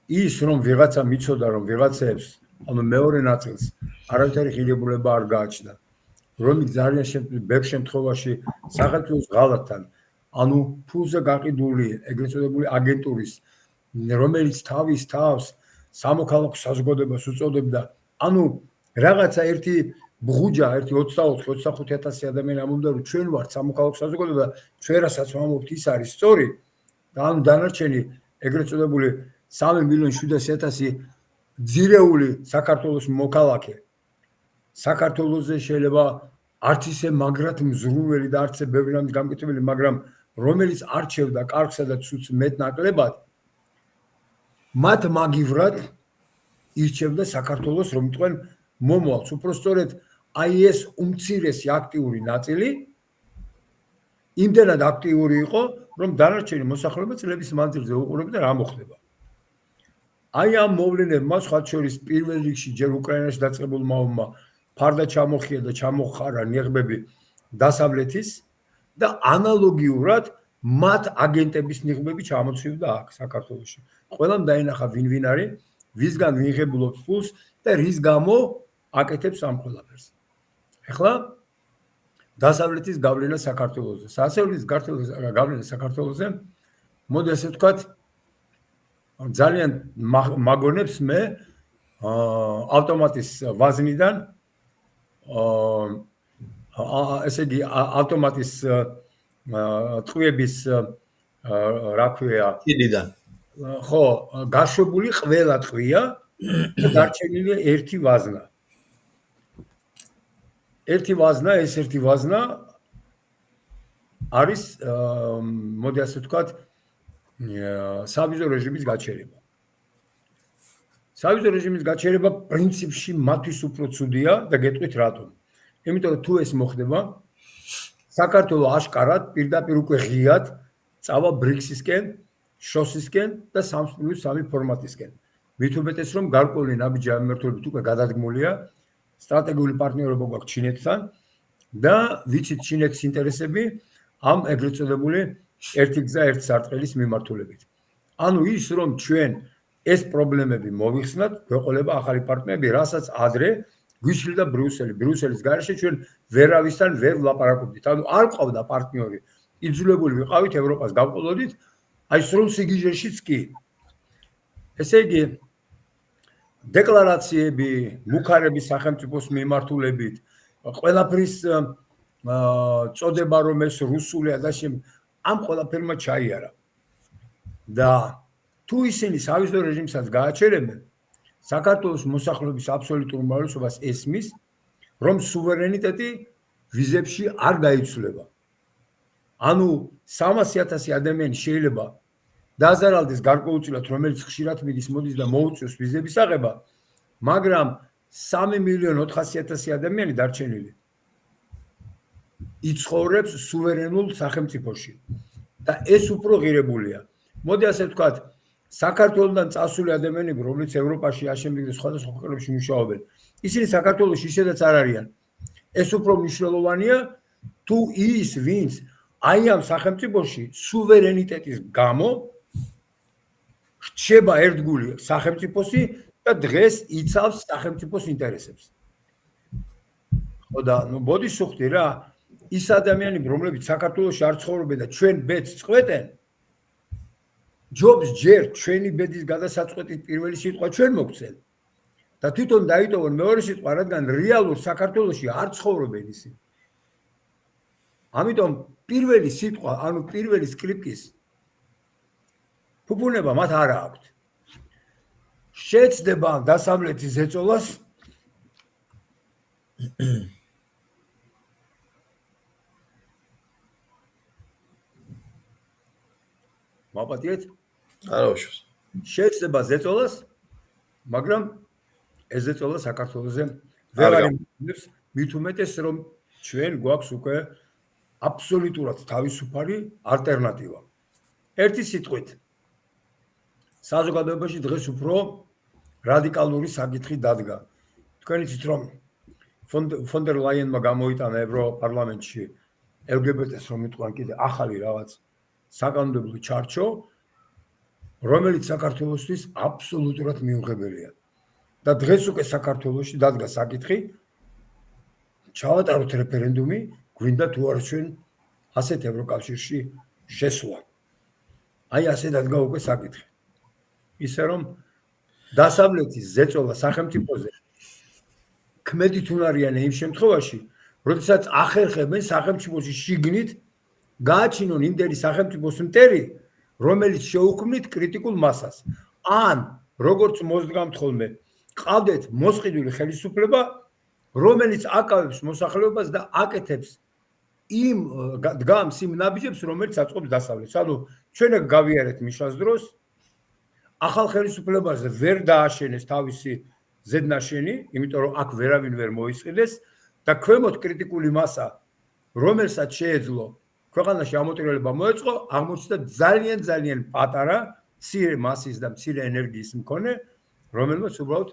ის რომ ვიღაცა მიცოდა რომ ვიღაცებს, ანუ მეორე ნაწილს არავითარი ღირებულება არ გააჩნდა, რომ ძალიან ბევრ შემთხვევაში სახელმწიფოს ღალატთან, ანუ ფულზე გაყიდული ეგრეთ წოდებული აგენტურის, რომელიც თავის თავს სამოქალაქო საზოგადოებას უწოდებდა, ანუ რაღაცა ერთი ბღუჯა, ერთი 24-25,000 ადამიანი ამბობდა, რომ ჩვენ ვართ სამოქალაქო საზოგადოება, ჩვენ რასაც ვამბობთ, ის არის სწორი. და ანუ დანარჩენი ეგრეთ წოდებული 3,700,000 ძირეული საქართველოს მოქალაქე. საქართველოსზე შეიძლება არც ისე მაგრად მზრუნველი და არც ისე ბევრი რამის გამკეთებელი, მაგრამ რომელიც არჩევდა კარგსა და ცუდს მეტნაკლებად, მათ მაგივრად ირჩევდა საქართველოს, რომ თქვენ მომვალს. უпростоრედ აი ეს უმცირესი აქტიური ნაწილი იმდენად აქტიური იყო, რომ დანარჩენი მოსახლეობა წლების მანძილზე უყურებდა რა მოხდება. აი ამ მოვლენებმა სხვა შორის პირველ რიგში ჯერ უკრაინაში დაწყებულმა ომმა ფარდა ჩამოხია და ჩამოხარა ნიღბები დასავლეთის და ანალოგიურად მათ აგენტების ნიღბები ჩამოცივდა აქ საქართველოში. ყველამ დაინახა ვინ არის, ვისგან ვიღებულობს ფულს და რის გამო აკეთებს ამ ყველაფერს. ეხლა დასავლეთის გავლენა საქართველოზე. დასავლეთის გავლენა საქართველოზე, მოდი ასე ვთქვათ, ძალიან მაგონებს მე ავტომატის ვაზნიდან ესე იგი ავტომატის ტყვიების რა ქვია კიდიდან ხო გაშვებული ყველა ტყვია და დარჩენილია ერთი ვაზნა. ერთი ვაზნა არის მოდი ასე ვთქვათ სავიზო რეჟიმის გაჩერება. სავიზო რეჟიმის გაჩერება პრინციპში მათთვის უფრო ცუდია და გეტყვით რატომ. იმიტომ რომ თუ ეს მოხდება, საქართველოს აშკარად პირდაპირ უკვე ღიად წავა ბრიქსისკენ, შოსისკენ და 3+3 ფორმატისკენ. მით უმეტეს რომ გარკვეული ნაბიჯი ამმართველობით უკვე გადადგმულია, სტრატეგიული პარტნიორობა გვაქვს ჩინეთთან და ვიცით ჩინეთის ინტერესები ამ ეგრეთ წოდებული ერთი გზა ერთ სარტყელის მიმართულებით. ანუ ის რომ ჩვენ ეს პრობლემები მოვიხსნათ, გვეყოლება ახალი პარტნიორები, რასაც ადრე გვიშლიდა ბრიუსელი. ბრიუსელის გარეშე ჩვენ ვერავისთან ვერ ვლაპარაკობდით. ანუ არ ყავდა პარტნიორი. იძულებული ვიყავით ევროპას გავყოლოდით, აი სრულ სიგიჟეშიც კი. ესე იგი დეკლარაციები, მუქარების სახელმწიფოს მიმართულებით, ყველაფრის წოდება რომ ეს რუსულია და ამ ყველაფერმა ჩაიარა. და თუ ისინი სავიზო რეჟიმსაც გააჩერებენ, საქართველოს მოსახლეობის აბსოლუტურ უმრავლესობას ესმის, რომ სუვერენიტეტი ვიზებში არ გაიცვლება. ანუ 300,000 ადამიანი შეიძლება დაზარალდეს გარკვეულწილად, რომელიც ხშირად მიდის მოდის და მოუწევს ვიზების აღება, მაგრამ 3,400,000 ადამიანი დარჩენილი იცხოვრებს სუვერენულ სახელმწიფოში და ეს უფრო ღირებულია. მოდი ასე ვთქვათ, საქართველოსთან წასული ადამიანები, რომლებიც ევროპაში აშენებენ და სხვადასხვა ქვეყნებში მუშაობენ, ისინი საქართველოში ისედაც არ არიან. ეს უფრო მნიშვნელოვანია თუ ის, ვინც აი ამ სახელმწიფოში სუვერენიტეტის გამო რჩება ერთგული სახელმწიფოსი და დღეს იცავს სახელმწიფოს ინტერესებს. ხო და ბოდიშუხტი რა, ის ადამიანები, რომლებიც საქართველოში არ ცხოვრობენ და ჩვენ ბედს წყვეტენ, ჯობს ჯერ ჩვენი ბედის გადასაწყვეტის პირველი სიტყვა ჩვენ მოგცენ და თვითონ დაიტოვონ მეორე სიტყვა, რადგან რეალურ საქართველოში არ ცხოვრობენ ისინი. ამიტომ პირველი სიტყვა, ანუ პირველი სკრიპტის ფუფუნება მათ არ აქვთ. შეცდება დასავლეთის ზეწოლას მაპატიეთ? არა უშავს. შეცდება ზეწოლას, მაგრამ ეს ზეწოლა საქართველოზე ვერ არის, მით უმეტეს რომ ჩვენ გვაქვს უკვე აბსოლუტურად თავისუფალი ალტერნატივა. ერთი სიტყვით საზოგადოებაში დღეს უფრო რადიკალური საკითხი დადგა. თქვენ იცით რომ ფონ დერ ლაიენმა გამოიტანა ევროპარლამენტში LGBT-ს რომ იტყვან კიდე ახალი რაღაც საკანონმდებლო ჩარჩო, რომელიც საქართველოსთვის აბსოლუტურად მიუღებელია. და დღეს უკვე საქართველოში დადგა საკითხი, ჩავატაროთ რეფერენდუმი, გვინდა თუ არა ჩვენ ასეთ ევროკავშირში შესვლა. აი ასე დადგა უკვე საკითხი. ისე რომ დასავლეთის ზეწოლა სახელმწიფოზე ქმედით უნარიანია იმ შემთხვევაში, როდესაც ახერხებენ სახელმწიფოში შიგნით გააჩინონ იმდენი სახელმწიფოს მტერი, რომელიც შეუქმნით კრიტიკულ მასას. ან როგორც მოსდგამთ ხოლმე, ყავდეთ მოსყიდული ხელისუფლება, რომელიც აკავებს მოსახლეობას და აკეთებს იმ დგამს იმ ნაბიჯებს, რომელიც აწყობს დასავლეთს. ანუ ჩვენ ეგ გავიარეთ მიშას დროს, ახალ ხელისუფლებაზე ვერ დააშენეს თავისი ზედნაშენი, იმიტომ რომ აქ ვერავინ ვერ მოისყიდეს და ქვემოთ კრიტიკული მასა, რომელსაც შეეძლო ქვეყანაში ამოტრიალება მოეწყო, აღმოჩნდა ძალიან პატარა, მცირე მასის და მცირე ენერგიის მქონე, რომელმაც უბრალოდ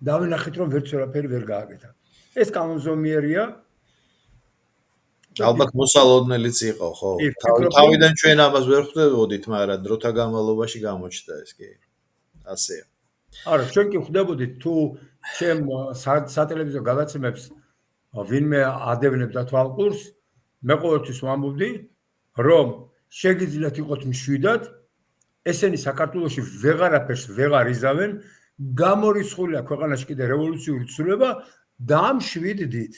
დავინახეთ, რომ ვერც ვერაფერი ვერ გააკეთა. ეს კანონზომიერია. ალბათ მოსალოდნელიც იყო, ხო? თავიდან ჩვენ ამას ვერ ხვდებოდით, მაგრამ დროთა განმავლობაში გამოჩნდა ეს კი. ასეა. არა, ჩვენ კი ხვდებოდით თუ ჩემ სატელევიზიო გადაცემებს ვინმე ადევნებდა თვალყურს, მე ყოველთვის ვამბობდი, რომ შეგიძლიათ იყოთ მშვიდად, ესენი საქართველოში ვეღარაფერს ვეღარ იზავენ, გამორიცხულია ქვეყანაში კიდე რევოლუციური ცვლილება და ამ შვიდდით.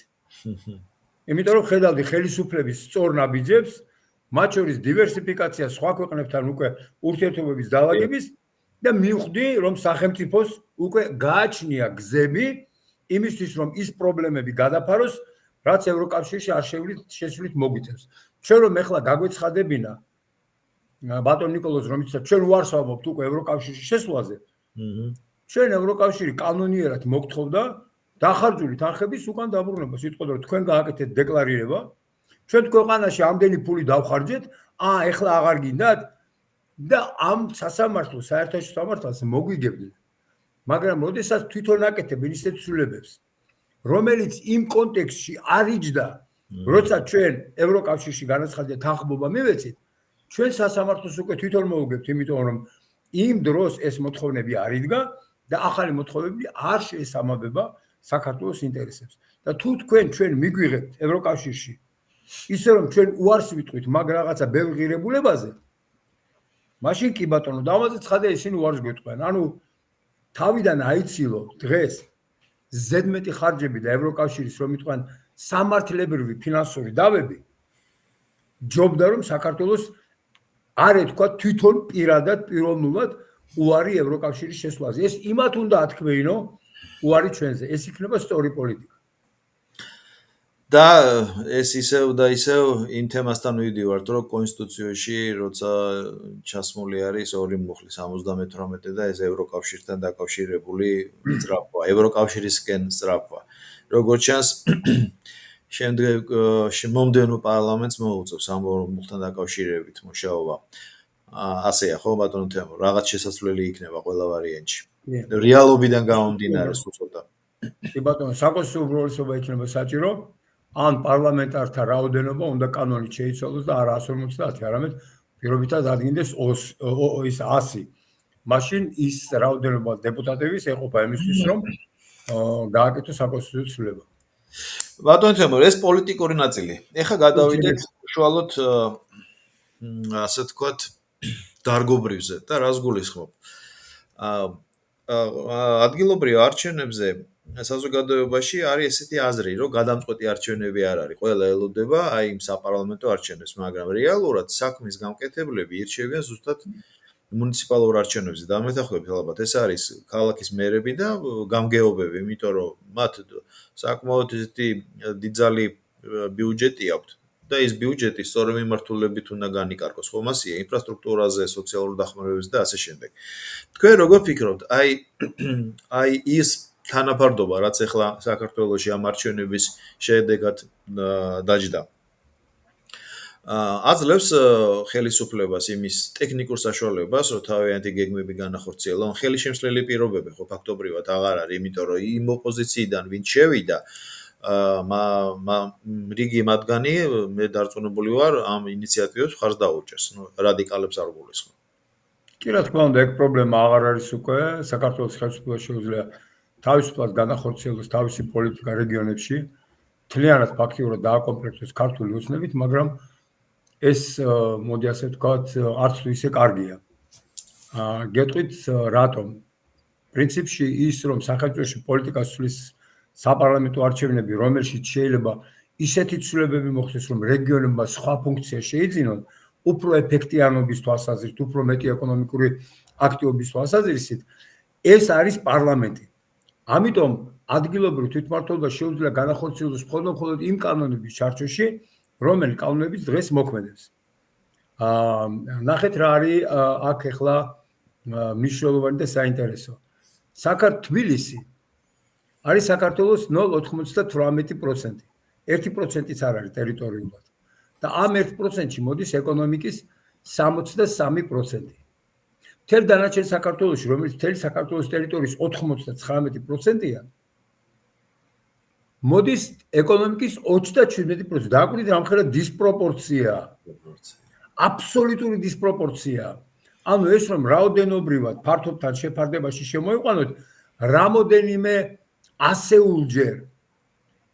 იმიტომ რომ ხედავდი ხელისუფლების სწორ ნაბიჯებს, მათ შორის დივერსიფიკაცია სხვა ქვეყნებთან უკვე ურთიერთობების დავაგების და მივხვდი, რომ სახელმწიფოს უკვე გააჩნია გზები იმისთვის, რომ ის პრობლემები გადაფაროს, რაც ევროკავშირში არ შეცვლით მოგვიწევს. ჩვენ რომ ეხლა გაგვეცხადებინა ბატონ ნიკოლოზ რომ იცით, ჩვენ უარს ვამბობთ უკვე ევროკავშირში შესვლაზე. ჩვენ ევროკავშირი კანონიერად მოგთხოვდა დახარჯული თანხების უკან დაბრუნება. სიტყვა რომ თქვენ გააკეთეთ დეკლარირება, ჩვენ ქვეყანაში ამდენი ფული დავხარჯეთ, ეხლა აღარ გინდათ და ამ სასამართლოს, საერთაშორისო სამართალს მოგვიგებდნენ. მაგრამ როდესაც თვითონ აკეთებენ ისეთ ცვლილებებს, რომელიც იმ კონტექსტში არ იჯდა, როცა ჩვენ ევროკავშირში განაცხადეთ თანხმობა მივეცით, ჩვენ სასამართლოს უკვე თვითონ მოუგებთ, იმიტომ რომ იმ დროს ეს მოთხოვნები არ იდგა და ახალი მოთხოვნები არ შეესაბამება საქართველოს ინტერესებს. და თუ თქვენ ჩვენ მიგვიღებთ ევროკავშირში ისე რომ ჩვენ უარს ვიტყვით მაგ რაღაცა ბევრ ღირებულებაზე, მაშინ კი ბატონო, დავაზე ცხადია ისინი უარს გვეტყვიან. ანუ თავიდან აიცილო დღეს ზედმეტი ხარჯები და ევროკავშირის რომ იტყვიან სამართლებრივი ფინანსური დავები, ჯობდა რომ საქართველოს არ ეთქვა თვითონ პირადად პიროვნულად უარი ევროკავშირის შესვლაზე. ეს იმათ უნდა ათქმეინო უარი ჩვენზე. ეს იქნება სწორი პოლიტიკა. და ეს ისევ და ისევ იმ თემასთან ვიდივართ, რომ კონსტიტუციაში როცა ჩასმული არის ორი მუხლი 78 და ეს ევროკავშირთან დაკავშირებული სწრაფვა, ევროკავშირისკენ სწრაფვა. როგორც ჩანს, შემდეგ მომდევნო პარლამენტს მოუწევს ამ ორ მუხლთან დაკავშირებით მუშაობა. ასეა ხო ბატონო თემო, რაღაც შესაძლებელი იქნება ყველა ვარიანტში. რეალობიდან გამომდინარე ცოტა. კი ბატონო, საკონსტიტუციო უმრავლესობა იქნება საჭირო. ან პარლამენტართა რაოდენობა უნდა კანონით შეიცვალოს და არა 150, არამედ პირობითად ადგინდეს 100. მაშინ ის რაოდენობა დეპუტატების ეყოფა იმისთვის, რომ გააკეთოს საკონსტიტუციო ცვლილება. ბატონო თემო, ეს პოლიტიკური ნაწილი. ეხლა გადავიდეთ უშუალოდ ასე თქვათ დარგობრივზე და რას გულისხმობ. ადგილობრივ არჩევნებზე საზოგადოებაში არის ესეთი აზრი, რომ გადამწყვეტი არჩევნები არ არის. ყველა ელოდება აი იმ საპარლამენტო არჩევნებს, მაგრამ რეალურად საქმის გამკეთებლები ირჩევიან ზუსტად მუნიციპალურ არჩევნებზე. დამეთანხმებით ალბათ ეს არის ქალაქის მერები და გამგეობები, იმიტომ რომ მათ საკმაოდ დიდძალი ბიუჯეტი აქვთ და ეს ბიუჯეტი სწორი მიმართულებით უნდა განიკარგოს. ხომ ასეა, ინფრასტრუქტურაზე, სოციალურ დახმარებებზე და ასე შემდეგ. თქვენ როგორ ფიქრობთ, აი ის თანაფარდობა, რაც ახლა საქართველოში ამ არჩევნების შედეგად დაჯდა. აძლევს ხელისუფლებას იმის ტექნიკურ საშუალებას, რომ თავიანთი გეგმები განახორციელონ. ხელისშემცვლელი პირობები ხო ფაქტობრივად აღარ არის, იმიტომ რომ იმ ოპოზიციიდან ვინც შევიდა, რიგი მათგანი მე დარწმუნებული ვარ ამ ინიციატივებს მხარს დაუჭერს, რადიკალებს არ გულისხმობ. კი რა თქმა უნდა, ეგ პრობლემა აღარ არის უკვე. საქართველოს ხელისუფლებას შეუძლია თავისუფლად განახორციელოს თავისი პოლიტიკა რეგიონებში, თლიანად ფაქტიურად დააკომპლექტოს ქართული ოცნებით, მაგრამ ეს მოდი ასე ვთქვათ, არც თუ ისე კარგია. გეტყვით რატომ? პრინციპში ის რომ სახელმწიფოში პოლიტიკას ცვლის საპარლამენტო არჩევნები, რომელშიც შეიძლება ისეთი ცვლილებები მოხდეს, რომ რეგიონებმა სხვა ფუნქცია შეიძინონ, უფრო ეფექტიანობის თვალსაზრისით, უფრო მეტი ეკონომიკური აქტივობის თვალსაზრისით, ეს არის პარლამენტი. ამიტომ ადგილობრივ თვითმმართველობას შეუძლია განახორციელოს მხოლოდ იმ კანონების ჩარჩოში, რომელი კანონებიც დღეს მოქმედებს. ნახეთ რა არის აქ ახლა მნიშვნელოვანი და საინტერესო. თბილისი არის საქართველოს 0,98%. 1%-იც არ არის ტერიტორიულად. და ამ 1%-ში მოდის ეკონომიკის 63%. მთელ დანარჩენ საქართველოში, რომელიც მთელი საქართველოს ტერიტორიის 99%-ია, მოდის ეკონომიკის 37%. დააკვირდით რამხელა დისპროპორცია. აბსოლუტური დისპროპორცია. ანუ ეს რომ რაოდენობრივად ფართობთან შეფარდებაში შემოიყვანოთ, რამოდენიმე ასეულჯერ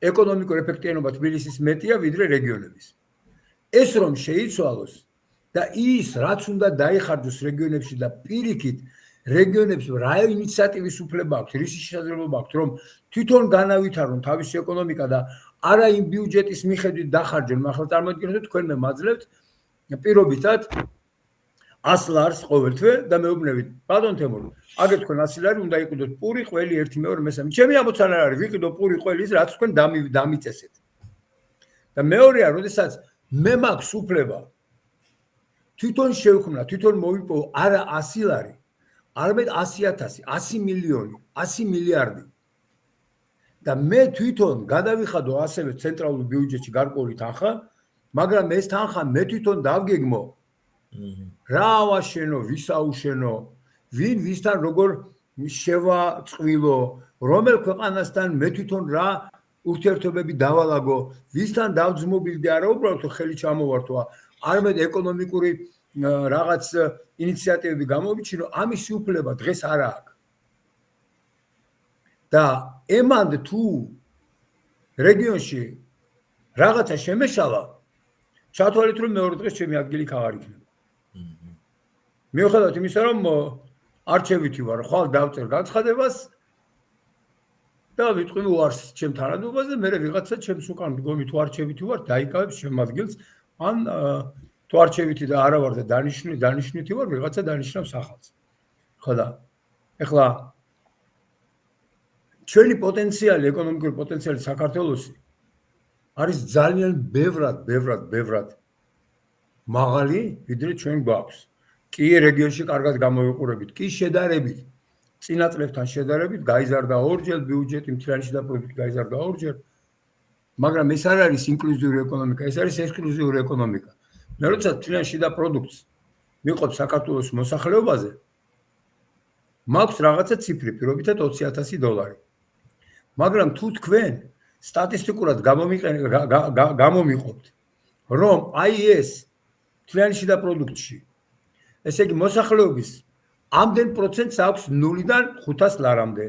ეკონომიკური ეფექტიანობა თბილისის მეტია ვიდრე რეგიონების. ეს რომ შეიცვალოს და ის რაც უნდა დაიხარჯოს რეგიონებში და პირიქით რეგიონებს რა ინიციატივის უფლება აქვს, რის შესაძლებლობა აქვს, რომ თვითონ განავითარონ თავისი ეკონომიკა და არა იმ ბიუჯეტის მიხედვით დახარჯონ, ახლა წარმოიდგინოთ თქვენ მე მაძლევთ პირობითად 100 ლარს ყოველთვე და მეუბნებით, ბატონ თემურ, აგერ თქვენ 100 ლარი უნდა იყიდოთ პური, ყველი, 1, 2, 3, ჩემი ამოცანა არის, ვიყიდო პური, ყველი ის, რაც თქვენ დამიწესეთ. და მეორეა, როდესაც მე მაქვს უფლება თვითონ შევქმნა, თვითონ მოვიპოვო არა 100 ლარი, არამედ 100,000, 100 მილიონი, 100 მილიარდი. და მე თვითონ გადავიხადო ასევე ცენტრალურ ბიუჯეტში გარკვეული თანხა, მაგრამ ეს თანხა მე თვითონ დავგეგმო. რა ავაშენო, ვის აუშენო, ვინ ვისთან როგორ შევაწყვილო, რომელ ქვეყანასთან მე თვითონ რა ურთიერთობები დავალაგო, ვისთან დავძმობილდი, არა უბრალოდ ხელი ჩამოვართვა, არამედ ეკონომიკური რაღაც ინიციატივები გამოვიჩინო, ამის უფლება დღეს არ აქვს. და ემანდ თუ რეგიონში რაღაცა შემეშალა, ჩათვალეთ რომ მეორე დღეს ჩემი ადგილი აღარ იქნება. მიუხედავად იმისა, რომ არჩევითი ვარ, ხვალ დავწერ განცხადებას და ვიტყვი უარს ჩემ თანადობაზე, მე ვიღაცა ჩემს უკან მდგომი თუ არჩევითი ვარ, დაიკავებს ჩემ ადგილს, ან თუ არჩევითი და არა ვარ და დანიშნვითი ვარ, ვიღაცა დანიშნავს ახალს. ხო და ეხლა ჩვენი პოტენციალი, ეკონომიკური პოტენციალი საქართველოსი არის ძალიან ბევრად მაღალი, ვიდრე ჩვენ გვაქვს. კი რეგიონში კარგად გამოვიყურებით, კი შედარებით წინა წლებთან შედარებით გაიზარდა ორჯერ ბიუჯეტი, მთლიანი შიდა პროდუქტი გაიზარდა ორჯერ. მაგრამ ეს არ არის ინკლუზიური ეკონომიკა, ეს არის ექსკლუზიური ეკონომიკა. მე როცა მთლიანი შიდა პროდუქტს მივყოთ საქართველოს მოსახლეობაზე, მაქვს რაღაცა ციფრი, პირობითად 20,000 დოლარი. მაგრამ თუ თქვენ სტატისტიკურად გამომიყოფთ, რომ აი ეს მთლიანი შიდა პროდუქტში, ესე იგი მოსახლეობის ამდენ პროცენტს აქვს 0-დან 500 ლარამდე,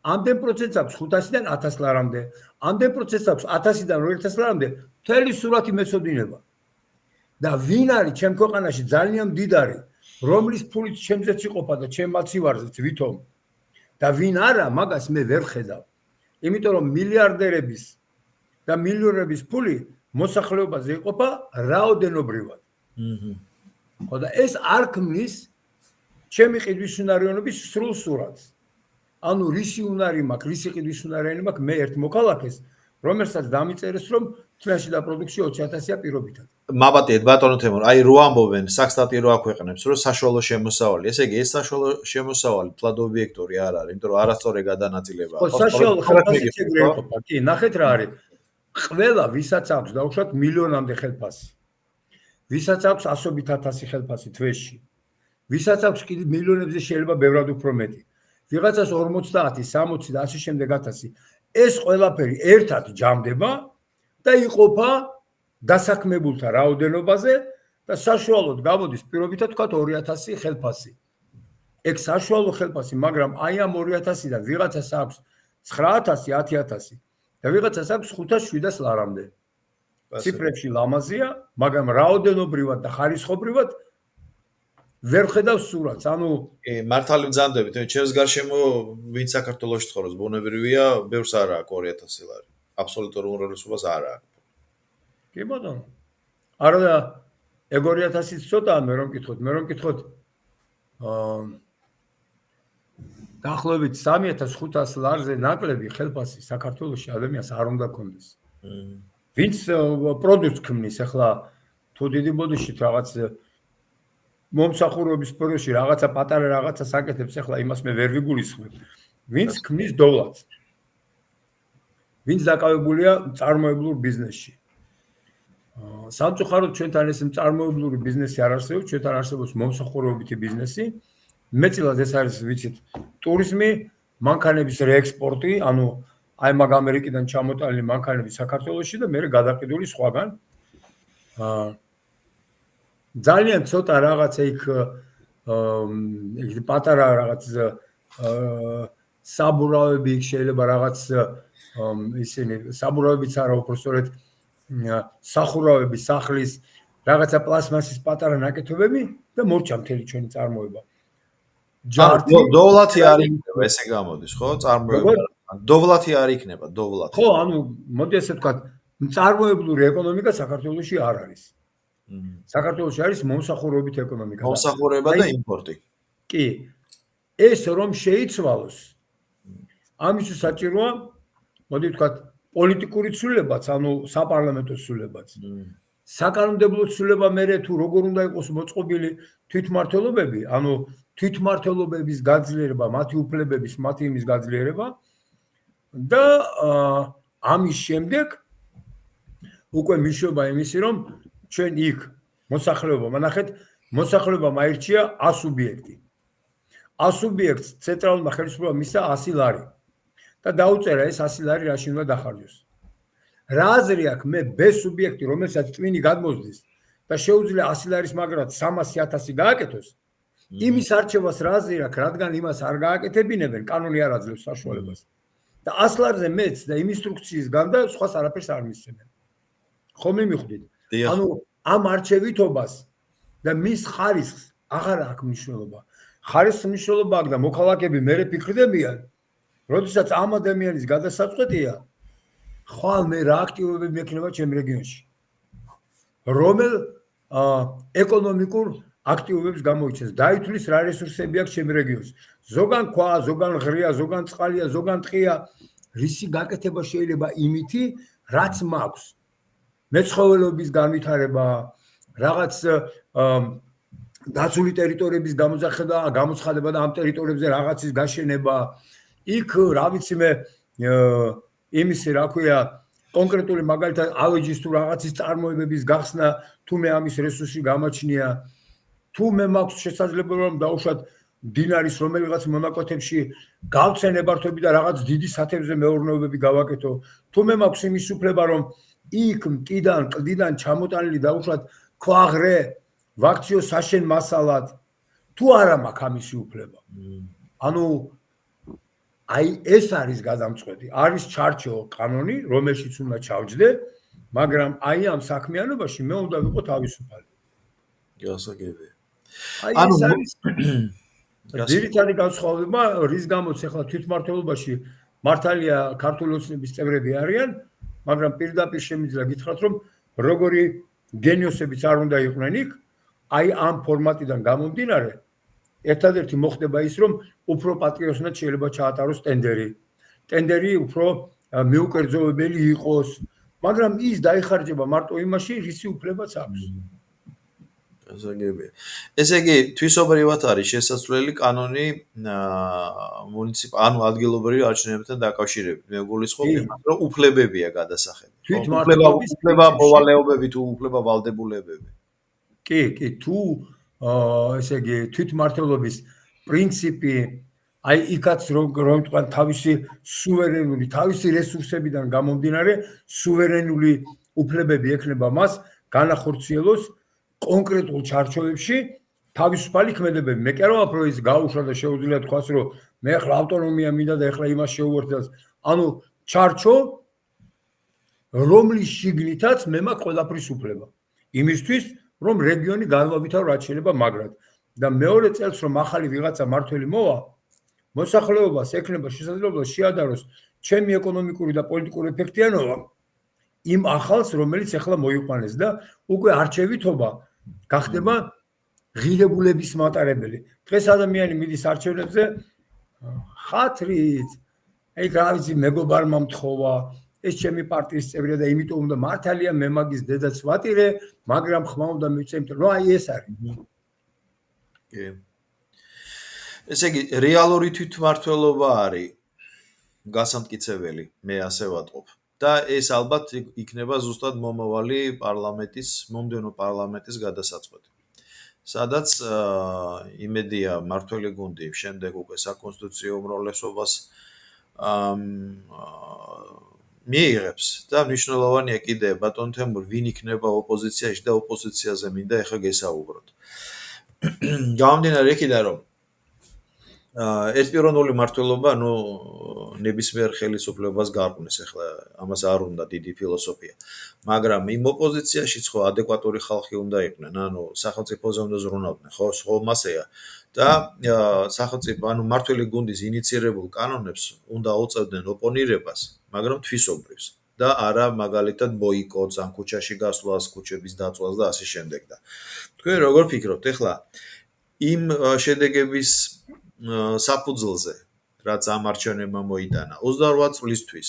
ამდენ პროცენტს აქვს 500-დან 1000 ლარამდე, ამდენ პროცენტს აქვს 1000-დან 2000 ლარამდე, მთელი სურათი მეცოდინება. და ვინ არის ჩემ ქვეყანაში ძალიან მდიდარი, რომლის ფულით ჩემზეც იყოფა და ჩემ მაცივარზეც ვითომ და ვინ არა, მაგას მე ვერ ხედავ. იმიტომ რომ მილიარდერების და მილიონერების ფული მოსახლეობაზე იყოფა რაოდენობრივად. ხო და ეს არ ქმნის ჩემი ყიდვის უნარიანობის სრულ სურათს. ანუ რისი უნარი მაქვს, რისი ყიდვის უნარიანი მაქვს, მე ერთ მოქალაქეს, რომელსაც დამიწერეს, რომ თლაში და პროდუქცია 20,000-ია პირობითად. მაბატიეთ ბატონო თემურ, აი რო ამბობენ, საქსტატი რო აქვეყნებს, რომ საშუალო შემოსავალი, ესე იგი ეს საშუალო შემოსავალი თლად ობიექტური არ არის, იმიტომ რომ არასწორი გადანაწილებაა. ხო, საშუალო ხელფასი ეგრე იყოფა, კი, ნახეთ რა არის. ყველა ვისაც აქვს დაუშვათ მილიონამდე ხელფასი. ვისაც აქვს 100,000 ხელფასი თვეში. ვისაც აქვს კიდე მილიონებზე შეიძლება ბევრად უფრო მეტი. ვიღაცას 50, 60 და ასე შემდეგ 1000. ეს ყველაფერი ერთად ჯამდება და იყოფა დასაქმებულთა რაოდენობაზე და საშუალოდ გამოდის პირობითად თქვა 2000 ხელფასი. ეგ საშუალო ხელფასი, მაგრამ აი ამ 2000-დან ვიღაცას აქვს 9000, 10000 და ვიღაცას აქვს 500-700 ლარამდე. ციფრებში ლამაზია, მაგრამ რაოდენობრივად და ხარისხობრივად ვერ ხედავს სურათს. ანუ მართალი მძანდებით, ჩემს გარშემო ვინ საქართველოში ცხოვრობს, ბუნებრივია, ბევრს არ აქვს 2000 ლარი. აბსოლუტურ უმრავლესობას არ აქვს. კი ბატონო. არა და ეგ 2000-იც ცოტაა, მე რომ მკითხოთ, დაახლოებით 3500 ლარზე ნაკლები ხელფასი საქართველოში ადამიანს არ უნდა კონდეს. ვინც პროდუქტს ქმნის, ახლა თუ დიდი ბოდიშით რაღაც მომსახურების სფეროში რაღაცა პატარა რაღაცა საკეთებს, ახლა იმას მე ვერ ვიგულისხმებ. ვინც ქმნის დოლარს. ვინც დაკავებულია წარმოებლურ ბიზნესში. სამწუხაროდ ჩვენთან ეს წარმოებლური ბიზნესი არ არსებობს, ჩვენთან არსებობს მომსახურებითი ბიზნესი. მეტწილად ეს არის ვიცით ტურიზმი, მანქანების რეექსპორტი, ანუ აი მაგ ამერიკიდან ჩამოტანილი მანქანები საქართველოში და მე გადაყიდული სხვაგან. ძალიან ცოტა რაღაცა იქ პატარა რაღაც საბურავები იქ შეიძლება რაღაც ისინი საბურავებიც არა, უბრალოდ სახურავები, სახლის რაღაცა პლასმასის პატარა ნაკეთობები და მორჩა მთელი ჩვენი წარმოება. დოვლათი არ იქნება, ესე გამოდის, ხო? წარმოება. დოვლათი არ იქნება, დოვლათი. ხო, ანუ მოდი ასე ვთქვათ, წარმოებლური ეკონომიკა საქართველოში არ არის. საქართველოში არის მომსახურებითი ეკონომიკა. მომსახურება და იმპორტი. კი. ეს რომ შეიცვალოს, ამისთვის საჭიროა, მოდი ვთქვათ, პოლიტიკური ცვლილებაც, ანუ საპარლამენტო ცვლილებაც. საკანონმდებლო ცვლილება მერე თუ როგორ უნდა იყოს მოწყობილი თვითმმართველობები, ანუ თვითმმართველობების გაძლიერება, მათი უფლებების, მათი იმის გაძლიერება და ამის შემდეგ უკვე მიშობა იმისი, რომ ჩვენ იქ მოსახლეობა, ნახეთ, მოსახლეობამ აირჩია 100 სუბიექტი. 100 სუბიექტს ცენტრალურმა ხელისუფლებამ მისცა 100 ლარი. და დაუწერა ეს 100 ლარი რაში უნდა დახარჯოს. რა აზრი აქვს მე B სუბიექტი, რომელსაც ტვინი გადმოსდის და შეუძლია 100 ლარის მაგრად 300.000 გააკეთოს, იმის არჩევას რა აზრი აქვს, რადგან იმას არ გააკეთებინებენ, კანონი არ აძლევს საშუალებას. და 100 ლარზე მეც და იმ ინსტრუქციის გამდა სხვას არაფერს არ მისცემენ. ხომ მივხვდით? ანუ ამ არჩევითობას და მის ხარისხს აღარ აქვს მნიშვნელობა. ხარისხის მნიშვნელობა აქვს და მოქალაქეები მერე ფიქრდებიან, როდესაც ამ ადამიანის გადასაწყვეტია, ხვალ მე რა აქტივობები მექნება ჩემ რეგიონში. რომელ ეკონომიკურ აქტივობებს გამოიჩენს, დაითვლის რა რესურსები აქვს ჩემ რეგიონს. ზოგან ქვა, ზოგან ღრია, ზოგან წყალია, ზოგან ტყია, რისი გაკეთება შეიძლება იმითი, რაც მაქვს. მეცხოველეობის განვითარება, რაღაც დაცული ტერიტორიების გამოცხადება და ამ ტერიტორიებზე რაღაცის გაშენება, იქ რა ვიცი მე იმისი რა ქვია კონკრეტული მაგალითად ავეჯის თუ რაღაცის წარმოებების გახსნა, თუ მე ამის რესურსი გამაჩნია, თუ მე მაქვს შესაძლებლობა რომ დავუშვათ დინარის რომელიღაც მონაკვეთებში გავცენ ნებართვები და რაღაც დიდი სათევზე მეურნეობები გავაკეთო, თუ მე მაქვს იმის უფლება რომ იქ მტიდან, კლდიდან ჩამოტანილი დავუშვათ ქვაღრე ვაქციო საშენ მასალად, თუ არა მაქვს ამისი უფლება. ანუ აი ეს არის გადამწყვეტი, არის ჩარჩო კანონი, რომელშიც უნდა ჩავჯდე, მაგრამ აი ამ საქმიანობაში მე უნდა ვიყო თავისუფალი. გასაგებია. ანუ ძირითადი განსხვავება, რის გამოც ახლა თვითმმართველობაში მართალია ქართული ოცნების წევრები არიან, მაგრამ პირდაპირ შემიძლია გითხრათ, რომ როგორი გენიოსებიც არ უნდა იყვნენ იქ, აი ამ ფორმატიდან გამომდინარე, ერთადერთი მოხდება ის, რომ უფრო პატრიოტულად შეიძლება ჩაატაროს ტენდერი. ტენდერი უფრო მიუკერძოებელი იყოს, მაგრამ ის დაიხარჯება მარტო იმაში, რისი უფლებაც აქვს. გასაგებია. ესე იგი, თვისობრივად არის შესაძლებელი კანონი ანუ ადგილობრივი არჩევნებთან დაკავშირებით. მე გულისხმობ იმას, რომ უფლებებია გადასახები. უფლება მოვალეობები თუ უფლება ვალდებულებები. კი, თუ ესე იგი თვითმმართველობის პრინციპი აი იქაც რომ თქვა თავისი სუვერენული, თავისი რესურსებიდან გამომდინარე, სუვერენული უფლებები ექნება მას განახორციელოს კონკრეტულ ჩარჩოებში თავისუფალი ქმედებები. მე კი არ ვამბობ, რომ ის გაუშვა და შეუძლია თქვას, რომ მე ახლა ავტონომია მინდა და ახლა იმას შეუერთდას. ანუ ჩარჩო, რომლის შიგნითაც მე მაქვს ყველაფრის უფლება. იმისთვის, რომ რეგიონი განვავითარო რაც შეიძლება მაგრად. და მეორე წელს რომ ახალი ვიღაცა მართველი მოვა, მოსახლეობას ექნება შესაძლებლობა შეადაროს ჩემი ეკონომიკური და პოლიტიკური ეფექტიანობა იმ ახალს, რომელიც ახლა მოიყვანეს და უკვე არჩევითობა გახდება ღირებულების მატარებელი. დღეს ადამიანი მიდის არჩევნებზე ხათრით აი რა ვიცი მეგობარმა მთხოვა ეს ჩემი პარტიის წევრია და იმიტომ უნდა მართალია მე მაგის დედაც ვატირე მაგრამ ხმა უნდა მივცე იმიტომ რომ აი ეს არის კი ესე იგი რეალური თვითმმართველობა არის გასამტკიცებელი მე ასე ვატყობ და ეს ალბათ იქნება ზუსტად მომავალი მომდევნო პარლამენტის გადასაწყვეტი სადაც იმედია მართველი გუნდი შემდეგ უკვე საკონსტიტუციო უმრავლესობას მიიღებს და მნიშვნელოვანია კიდე ბატონ თემურ ვინ იქნება ოპოზიციაში და ოპოზიციაზე მინდა ეხა გესაუბროთ. გამომდინარე იქიდან რომ ერთპიროვნული მმართველობა ნებისმიერ ხელისუფლებას გარყვნეს ეხლა ამას არ უნდა დიდი ფილოსოფია მაგრამ იმ ოპოზიციაშიც ხო ადეკვატური ხალხი უნდა იყვნენ ანუ სახელმწიფოზე უნდა ზრუნავდნენ ხო მასეა და სახელმწიფო ანუ მმართველი გუნდის ინიცირებულ კანონებს უნდა უწევდნენ ოპონირებას მაგრამ თვისობრივს და არა მაგალითად ბოიკოტს ან ქუჩაში გასვლას ქუჩების დაწვას და ასე შემდეგ და თქვენ როგორ ფიქრობთ ეხლა იმ შედეგების საფუძველზე რაც ამ არჩევნებმა მოიტანა 28 წლისთვის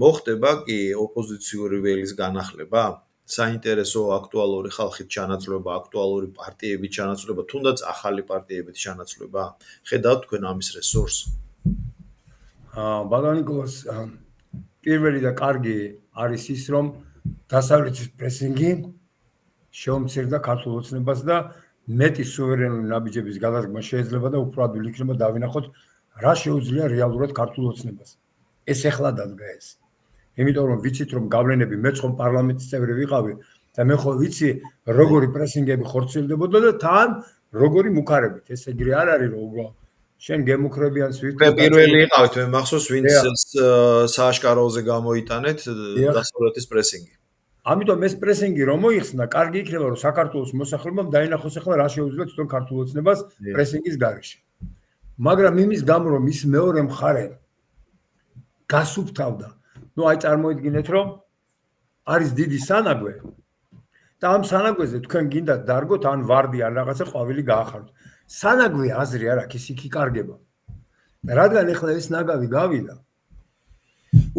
მოხდება კი ოპოზიციური ველის განახლება საინტერესო აქტუალური ხალხით ჩანაცვლება აქტუალური პარტიების ჩანაცვლება თუნდაც ახალი პარტიების ჩანაცვლება ხედავთ თქვენ ამის რესურსს ბატონ ნიკოლას პირველი და კარგი არის ის რომ დასავლეთის პრესინგი შეუმცირდა ქართულ ოცნებას და მეტი სუვერენული ნაბიჯების გადადგმა შეიძლება და უფრო ადვილი იქნება დავინახოთ რა შეუძლია რეალურად ქართულ ოცნებას. ეს ეხლა დადგა ეს. იმიტომ რომ ვიცით რომ გავლენები მეც ხომ პარლამენტის წევრი ვიყავი და მე ხო ვიცი როგორი პრესინგები ხორციელდებოდა და თან როგორი მუქარებით. ეს ეგრე არ არის რომ უბრალოდ შენ გემუქრებიან სვიტი პირველი იყავით მე მახსოვს ვინც სააშკაროზე გამოიტანეთ დასავლეთის პრესინგი. ამიტომ ეს პრესინგი რომ მოიხსნა, კარგი იქნება რომ საქართველოს მოსახლეობამ დაინახოს ახლა რა შეუძლია თვითონ ქართულ ოცნებას პრესინგის გარეშე. მაგრამ იმის გამო რომ ის მეორე მხარე გასუფთავდა. ნუ აი წარმოიდგინეთ რომ არის დიდი სანაგვე და ამ სანაგვეზე თქვენ გინდათ დარგოთ ან ვარდი ან რაღაცა ყვავილი გაახაროთ. სანაგვე აზრი არ აქვს, ის იქ იკარგება. და რადგან ახლა ეს ნაგავი გავიდა,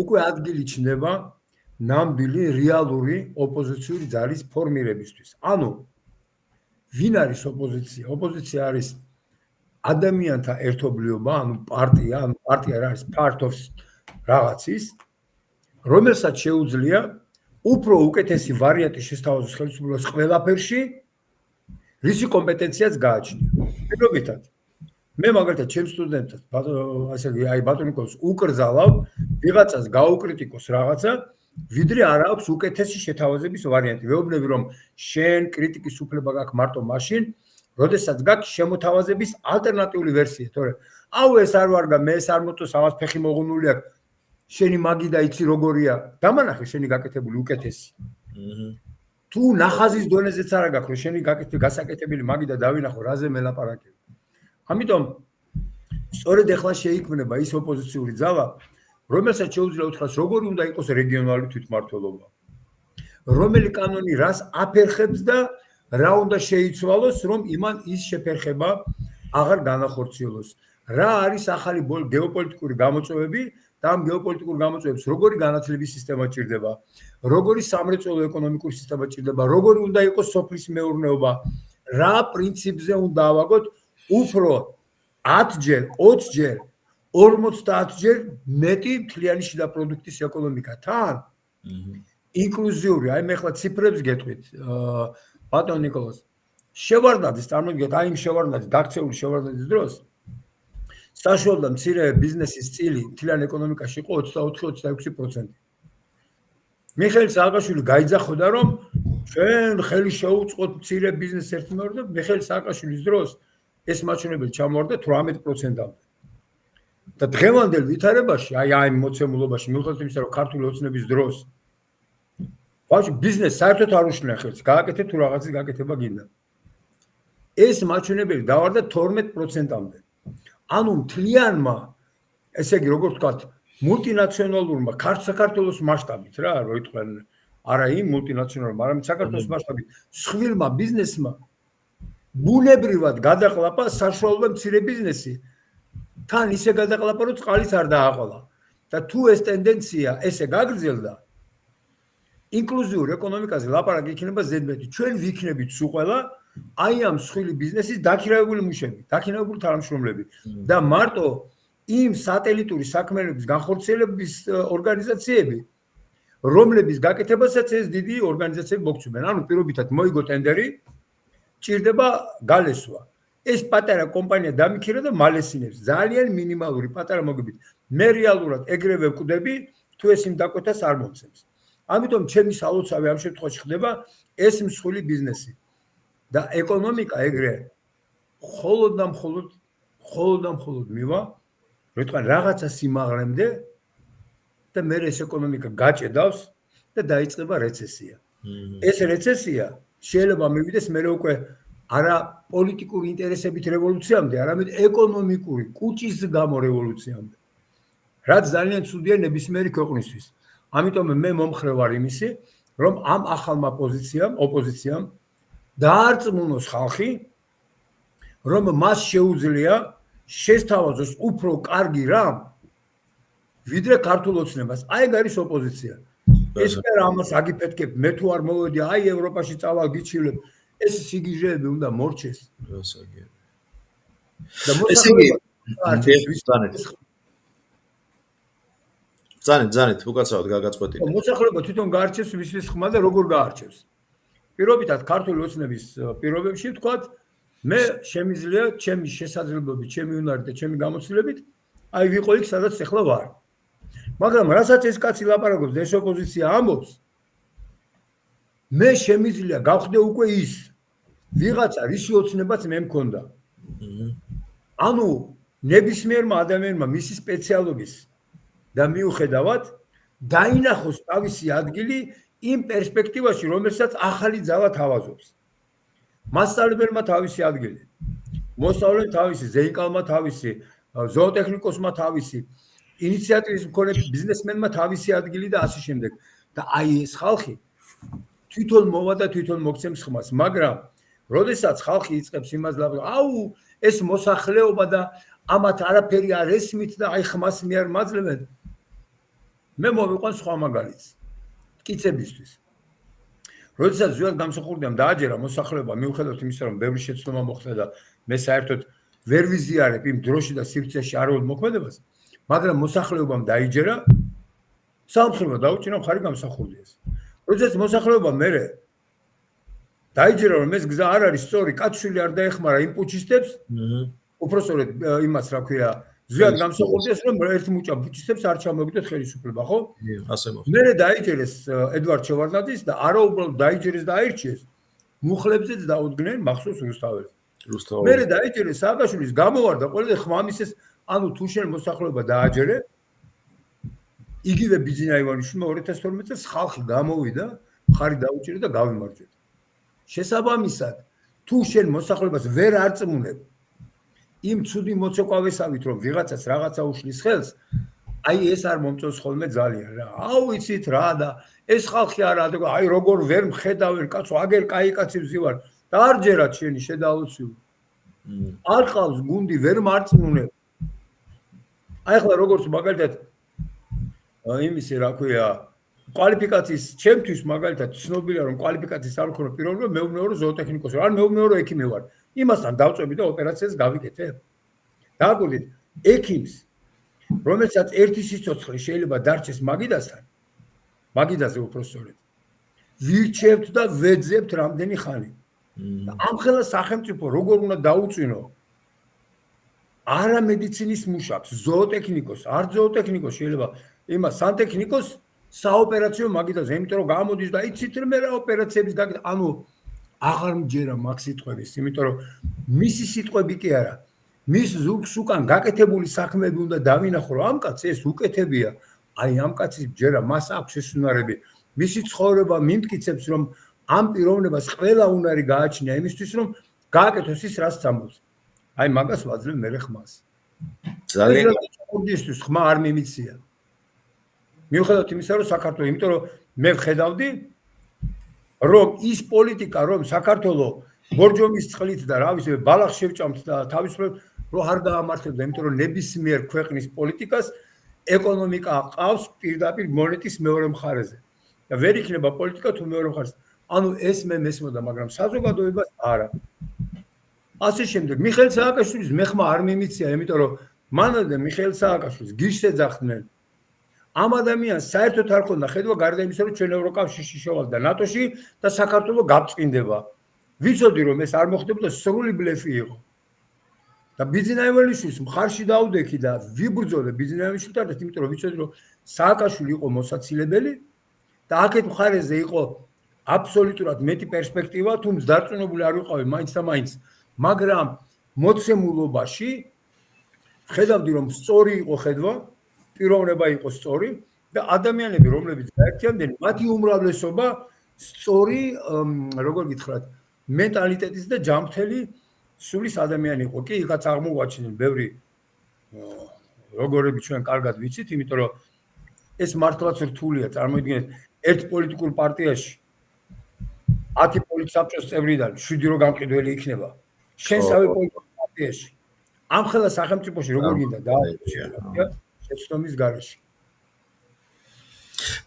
უკვე ადგილი ჩნდება ნამდვილი რეალური ოპოზიციური ძალის ფორმირებისთვის. ანუ ვინ არის ოპოზიცია? ოპოზიცია არის ადამიანთა ერთობლიობა, ანუ პარტია, ანუ პარტია არის part of რაღაცის, რომელსაც შეუძლია უფრო უკეთესი ვარიანტი შესთავაზოს ხელისუფლებას ყველაფერში, რისი კომპეტენციაც გააჩნია. პირობითად მე მაგალითად ჩემს სტუდენტებს ასე აი ბატონ ნიკოლას უკრძალავ ვიღაცას გაუკრიტიკოს რაღაცა ვიდრე არ აქვს უკეთესი შეთავაზების ვარიანტი. ვეუბნები რომ შენ კრიტიკის უფლება გაქვს მარტო მაშინ, როდესაც გაქვს შემოთავაზების ალტერნატიული ვერსია, თორე აუ ეს არ ვარგა, მე ეს არ მოწონს, ამას ფეხი მოღუნული აქვს. შენი მაგი და იცი როგორია, დამანახე შენი გაკეთებული უკეთესი. თუ ნახაზის დონეზეც არა გაქვს, რომ შენი გასაკეთებელი მაგი და დავინახო, რაზე მელაპარაკებ. ამიტომ სწორედ ახლა შეიქმნება ის ოპოზიციური ძალა, რომელსაც შეუძლია უთხრას როგორი უნდა იყოს რეგიონალური თვითმმართველობა. რომელი კანონი რას აფერხებს და რა უნდა შეიცვალოს, რომ იმან ის შეფერხება აღარ განახორციელოს. რა არის ახალი გეოპოლიტიკური გამოწვევები და ამ გეოპოლიტიკურ გამოწვევებს როგორი განათლების სისტემა ჭირდება, როგორი სამრეწველო ეკონომიკური სისტემა ჭირდება, როგორი უნდა იყოს სოფლის მეურნეობა, რა პრინციპზე უნდა ავაგოთ უფრო 10ჯერ, 20ჯერ 50ჯერ მეტი მთლიანი შიდა პროდუქტის ეკონომიკა თან ინკლუზიური აი მე ახლა ციფრებს გეტყვით ბატონ ნიკოლას შევარდნაძის წარმოგიდგენთ აი იმ შევარდნაძის დაქცეული შევარდნაძის დროს საშუალო მცირე ბიზნესის წილი მთლიან ეკონომიკაში იყო 24-26%. მიხეილ სააკაშვილი გაიძახოდა რომ ჩვენ ხელი შეუწყოთ მცირე ბიზნესს ერთმანეთს და მიხეილ სააკაშვილის დროს ეს მაჩვენებელი ჩამოვარდა 18%-მდე. და დღევანდელ ვითარებაში, აი ამ მოცემულობაში, მიუხედავად იმისა, რომ ქართული ოცნების დროს ვაჟი ბიზნეს საერთოდ არ უშლიან ხელს, გააკეთეთ თუ რაღაცის გაკეთება გინდა. ეს მაჩვენებელი დავარდა 12%-მდე. ანუ მთლიანმა, ესე იგი, როგორ ვთქვათ, მულტინაციონალურმა საქართველოს მასშტაბით რა, რო იტყვენ, არა იმ მულტინაციონალურმა, არამედ საქართველოს მასშტაბით, სხვილმა ბიზნესმა ბუნებრივად გადაყლაპა საშუალო მცირე ბიზნესი. თან ისე გადაყლაპა, რომ წყალიც არ დააყოლა. და თუ ეს ტენდენცია ესე გაგრძელდა, ინკლუზიურ ეკონომიკაზე ლაპარაკი იქნება ზედმეტი. ჩვენ ვიქნებით სულ ყველა აი ამ მსხვილი ბიზნესის დაქირავებული მუშები, დაქირავებული თანამშრომლები და მარტო იმ სატელიტური საქმიანობის განხორციელების ორგანიზაციები, რომლების გაკეთებასაც ეს დიდი ორგანიზაციები მოგწვევენ. ანუ პირობითად მოიგო ტენდერი, ჭირდება გალესვა. ეს პატარა კომპანია დამიქირა და მალესინებს. ძალიან მინიმალური პატარა მოგებით. მე რეალურად ეგრევე ვკვდები, თუ ეს იმ დაკვეთას არ მომცემს. ამიტომ ჩემი სალოცავი ამ შემთხვევაში ხდება ეს მსხვილი ბიზნესი. და ეკონომიკა ეგრე მხოლოდ და მხოლოდ მივა, როიტყვან რაღაცა სიმაღლემდე და მე ეს ეკონომიკა გაჭედავს და დაიწყება რეცესია. ეს რეცესია შეიძლება მივიდეს მე უკვე არა პოლიტიკური ინტერესებით რევოლუციამდე, არამედ ეკონომიკური კუჭის გამო რევოლუციამდე. რაც ძალიან ცუდია ნებისმიერი ქვეყნისთვის. ამიტომ მე მომხრე ვარ იმისი, რომ ამ ახალმა ოპოზიციამ დაარწმუნოს ხალხი, რომ მას შეუძლია შესთავაზოს უფრო კარგი რამ, ვიდრე ქართულ ოცნებას. აი ეგ არის ოპოზიცია. ეს კი არა ამას აგიფეთქებ, მე თუ არ მოვედი, აი ევროპაში წავალ გიჩილებ, ეს სიგიჟეები უნდა მორჩეს. და ზანით, უკაცრავად გაგაწყვეტილი. მოსახლეობა თვითონ გაარჩევს ვის ხმა და როგორ გაარჩევს. პირობითად ქართული ოცნების პირობებში ვთქვათ, მე შემიძლია ჩემი შესაძლებლობით, ჩემი უნარით და ჩემი გამოცდილებით, აი ვიყო იქ, სადაც ახლა ვარ. მაგრამ რასაც ეს კაცი ლაპარაკობს, ეს ოპოზიცია ამბობს, მე შემიძლია გავხდე უკვე ის ვიღაცა, რისი ოცნებაც მე მქონდა. ანუ ნებისმიერმა ადამიანმა მისი სპეციალობის და მიუხედავად დაინახოს თავისი ადგილი იმ პერსპექტივაში, რომელსაც ახალი ძალა თავაზობს. მასწავლებელმა თავისი ადგილი, მოსწავლემ თავისი, ზეინკალმა თავისი, ზოოტექნიკოსმა თავისი, ინიციატივის მქონე ბიზნესმენმა თავისი ადგილი და ასე შემდეგ. და აი ეს ხალხი თვითონ მოვა და თვითონ მოგცემს ხმას, მაგრამ როდესაც ხალხი იწყებს იმას ლაპარაკს, აუ, ეს მოსახლეობა და ამათ არაფერი არ ესმით და აი ხმას მე არ მაძლევენ. მე მოვიყვან სხვა მაგალითს. მტკიცებისთვის. როდესაც ზუსტად გამსახურდიამ დააჯერა მოსახლეობა, მიუხედავად იმისა, რომ ბევრი შეცდომა მოხდა და მე საერთოდ ვერ ვიზიარებ იმ დროში და სივრცეში არაულ მოქმედებას, მაგრამ მოსახლეობამ დაიჯერა, სამხედრო დაუჭირა მხარი გამსახურდიას. როდესაც მოსახლეობა მე დაიჯერა, რომ ეს გზა არ არის სწორი, კაცშვილი არ დაეხმარა იმ პუჩისტებს, უпроსტოდ იმას რა ქვია, ზუსტად გამსახურდიას, რომ ერთ მუჭა პუჩისტებს არ ჩამოგვიდეთ ხელისუფლება, ხო? ასე მოხდა. მე დაიჯერეს ედვარდ შევარდნაძის და არა უბრალოდ დაიჯერეს და აირჩიეს, მუხლებზეც დაუდგნენ მახსოვს რუსთაველს. მე დაიჯერეს სააკაშვილის გამოვარდა ყველა ხმა მისეს, ანუ თუ შენ მოსახლეობა დააჯერე, იგივე ბიძინა ივანიშვილმა 2012 წელს ხალხი გამოვიდა, მხარი დაუჭირე და გავიმარჯვეთ. შესაბამისად, თუ შენ მოსახლეობას ვერ არწმუნებ იმ ცუდი მოცეკვავესავით, რომ ვიღაცას რაღაცა უშლის ხელს, აი ეს არ მომწონს ხოლმე ძალიან რა. აუ იცით რა და ეს ხალხი არა და აი როგორ ვერ მხედავენ კაცო, აგერ კაი კაცი ვზივარ და არ ჯერათ შენი შედაალოცილი. არ ყავს გუნდი ვერ მარწმუნებ. აი ახლა როგორც მაგალითად იმისი რა ქვია კვალიფიკაციის ჩემთვის მაგალითად ცნობილია რომ კვალიფიკაციის არ მქონდა პიროვნება მეუბნეო რომ ზოოტექნიკოსი ვარ, არ მეუბნეო რომ ექიმი ვარ. იმასთან დავწვევი და ოპერაციას გავიკეთებ. დააკვირდით, ექიმს რომელსაც ერთი სიცოცხლე შეიძლება დარჩეს მაგიდაზე უпроსტოდ. ვირჩევთ და ვეძებთ რამდენი ხანი. ამ ხელა სახელმწიფო როგორ უნდა დაუწინო არა მედიცინის მუშაკს, ზოოტექნიკოს, არ ზოოტექნიკოს შეიძლება იმას სანტექნიკოს საოპერაციო მაგიდაზე, იმიტომ რომ გამოდის და იცით მე რა ოპერაციების გაკეთება, ანუ აღარ მჯერა მაგ სიტყვების, იმიტომ რომ მისი სიტყვები კი არა, მის ზურგს უკან გაკეთებული საქმეები უნდა დავინახო, რომ ამ კაცს ეს უკეთებია, აი ამ კაცის მჯერა, მას აქვს ეს უნარები, მისი ცხოვრება მიმტკიცებს, რომ ამ პიროვნებას ყველა უნარი გააჩნია იმისთვის, რომ გააკეთოს ის, რაც ამბობს. აი მაგას ვაძლევ მე ხმას. ძალიან კურდისთვის ხმა არ მიმიცია. მიუხედავად იმისა, რომ საქართველოს, იმიტომ რომ მე ვხედავდი, რომ ის პოლიტიკა, რომ საქართველოს ბორჯომის წყლით და რა ვიცი, ბალახს შევჭამთ და თავისუფლად რომ არ გაამართლებდა, იმიტომ რომ ნებისმიერ ქვეყნის პოლიტიკას ეკონომიკა ყავს პირდაპირ მონეტის მეორე მხარეზე. და ვერ იქნება პოლიტიკა თუ მეორე მხარეს. ანუ ეს მე მესმოდა, მაგრამ საზოგადოებას არა. ასე შემდეგ, მიხეილ სააკაშვილის მეხმა არ მიმიცია, იმიტომ რომ მანამდე მიხეილ სააკაშვილს გიშს ეძახდნენ. ამ ადამიანს საერთოდ არ ქონდა ხედვა გარდა იმისა, რომ ჩვენ ევროკავშირში შევალდა ნატოში და საქართველოს გაბწყინდება. ვიცოდი რომ ეს არ მოხდებოდა, სრული ბლეფი იყო. და ბიძინაეველიშვილის მხარში დაუდექი და ვიბრძოლე ბიძინაეველიშვილთან, იმიტომ რომ ვიცოდი რომ სააკაშვილი იყო მოსაცილებელი და აქეთ მხარეზე იყო აბსოლუტურად მეტი პერსპექტივა, თუმცა დარწმუნებული არ ვიყავი მაინც და მაინც, მაგრამ მოცემულობაში ხედავდი რომ სწორი იყო ხედვა, პიროვნება იყო სწორი და ადამიანები რომლებიც გაერთიანდნენ, მათი უმრავლესობა სწორი, როგორ გითხრათ, მენტალიტეტის და ჯანმრთელი სულის ადამიანი იყო. კი, იქაც აღმოგვაჩინენ ბევრი როგორები ჩვენ კარგად ვიცით, იმიტომ რომ ეს მართლაც რთულია. წარმოიდგინეთ, ერთ პოლიტიკურ პარტიაში 10 პოლიტსაბჭოს წევრიდან 7 რო გამყიდველი იქნება. შენსავე პოლიტიკურ პარტიაში. ამ ხელა სახელმწიფოში როგორ გინდა დააჩერა შეცდომის გარეშე.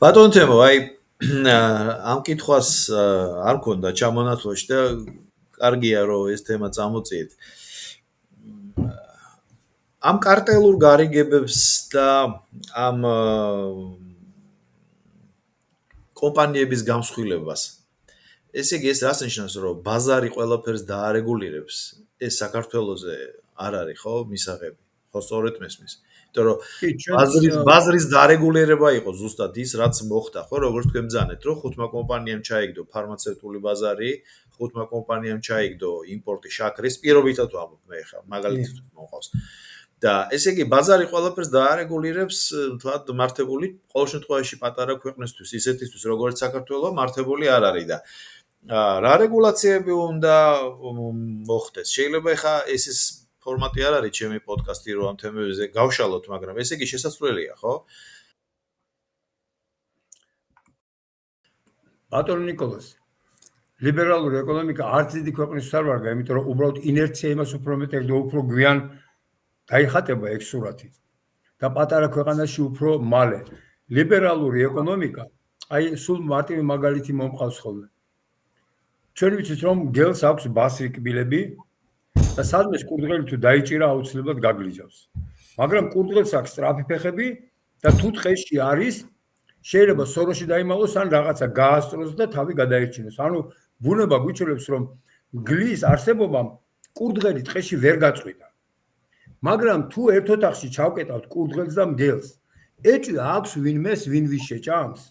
ბატონ თემო, აი ამ კითხვას არ მქონდა ჩამონათვლაში და კარგია რომ ეს თემა წამოწიეთ. ამ კარტელურ გარიგებებს და ამ კომპანიების გამსხვილებას. ესე იგი ეს რას ნიშნავს, რომ ბაზარი ყველაფერს დაარეგულირებს? ეს საქართველოზე არ არის ხო მისაღები? ხო სწორედ მესმის. იმიტომ რომ ბაზრის დარეგულირება იყო ზუსტად ის, რაც მოხდა, ხო, როგორც თქვენ ბძანეთ, რომ 5 კომპანიამ ჩაიგდო ფარმაცევტული ბაზარი, 5 კომპანიამ ჩაიგდო იმპორტი შაქრის, პირობითად ვამბობ მე ხა, მაგალითად მოყავს. და ესე იგი ბაზარი ყველაფერს დაარეგულირებს, თქვათ, მართებული ყოველ შემთხვევაში პატარა ქვეყნისთვის, ისეთისთვის, როგორც საქართველო, მართებული არ არის და რა რეგულაციები უნდა მოხდეს? შეიძლება ხა ეს ფორმატი არ არის ჩემი პოდკასტი, რომ ამ თემებზე გავშალოთ, მაგრამ ესე იგი შესაძლებელია, ხო? ბატონ ნიკოლას, ლიბერალური ეკონომიკა არც დიდი ქვეყნისთვის არ ვარგა, იმიტომ რომ უბრალოდ ინერცია იმას უფრო მეტად და უფრო გვიან დაიხატება ეგ სურათი. და პატარა ქვეყანაში უფრო მალე. ლიბერალური ეკონომიკა, აი სულ მარტივი მაგალითი მომყავს ხოლმე. ჩვენ ვიცით რომ გელს აქვს ბასრი კბილები და სადმე კურდღელი თუ დაიჭირა აუცილებლად გაგლიჯავს. მაგრამ კურდღელს აქვს სწრაფი ფეხები და თუ ტყეში არის, შეიძლება სოროში დაიმალოს ან რაღაცა გაასწროს და თავი გადაერჩინოს. ანუ ბუნება გვიჩვენებს რომ გლის არსებობამ კურდღელი ტყეში ვერ გაწყვიტა. მაგრამ თუ ერთ ოთახში ჩავკეტავთ კურდღელს და მგელს, ეჭვი აქვს ვინმეს ვინ ვის შეჭამს?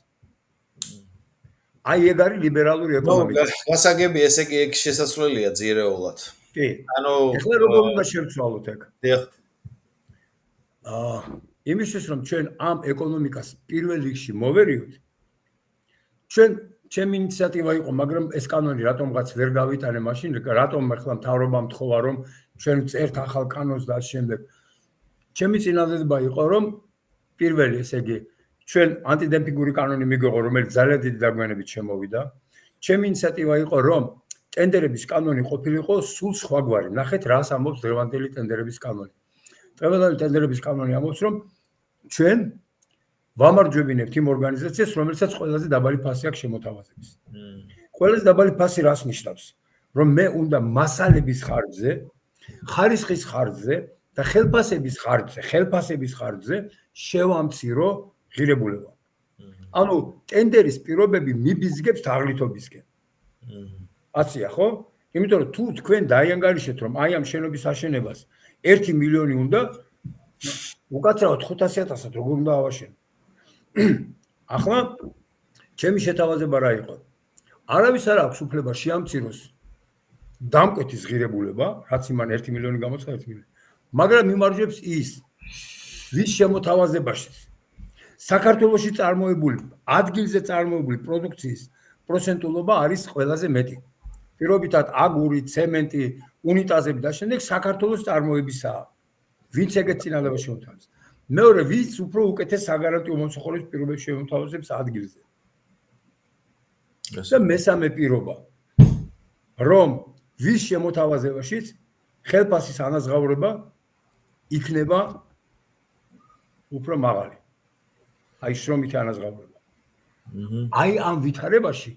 აი ეგ არის ლიბერალური ეკონომიკა. გასაგები ესე კი ეგ შესაძლებელია ძირეულად. კი. ანუ ეხლა როგორ უნდა შევცვალოთ ეგ? დიახ. იმისთვის რომ ჩვენ ამ ეკონომიკას პირველ რიგში მოვერიოთ, ჩემი ინიციატივა იყო, მაგრამ ეს კანონი რატომღაც ვერ გავიტანე მაშინ, რატომ ახლა მთავრობამ თხოვა რომ ჩვენ წერთ ახალ კანონს და შემდეგ. ჩემი წინადადება იყო რომ პირველი ესე იგი ჩვენ ანტიდემპინგური კანონი მიგვიღო, რომელიც ძალიან დიდი დაგვიანებით შემოვიდა. ჩემი ინიციატივა იყო რომ ტენდერების კანონი ყოფილიყო სულ სხვაგვარი. ნახეთ რას ამბობს დღევანდელი ტენდერების კანონი. დღევანდელი ტენდერების კანონი ამბობს რომ ჩვენ ვამარჯვებინებთ იმ ორგანიზაციას, რომელსაც ყველაზე დაბალი ფასი აქვს შემოთავაზების. ყველაზე დაბალი ფასი რას ნიშნავს? რომ მე უნდა მასალების ხარჯზე, ხარისხის ხარჯზე და ხელფასების ხარჯზე შევამცირო ღირებულება. ანუ ტენდერის პირობები მიბიზგებს თაღლითობისკენ. აცია ხო? იმიტომ რომ თუ თქვენ დაიანგარიშეთ რომ აი ამ შენობის აშენებას 1 მილიონი უნდა, უკაცრავად 500.000-ად როგორ უნდა ავაშენო? ახლა ჩემი შეთავაზება რა იყო? არავის არ აქვს უფლება შეამციროს დამკვეთის ღირებულება, რაც იმან 1 მილიონი გამოცხადა 1 მილიონი. მაგრამ იმარჯვებს ის, ვის შემოთავაზებაში საქართველოში წარმოებული, ადგილზე წარმოებული პროდუქციის პროცენტულობა არის ყველაზე მეტი. პირობითად აგური, ცემენტი, უნიტაზები და შემდეგ საქართველოს წარმოებისაა. ვინც ეგეთ წინადადებას შემოთავაზებს. მეორე, ვის უფრო უკეთეს საგარანტიო მომსახურების პირობებს შემოთავაზებს ადგილზე. და მესამე პირობა, რომ ვის შემოთავაზებაშიც ხელფასის ანაზღაურება იქნება უფრო მაღალი. აი შრომითი ანაზღაურება. აი ამ ვითარებაში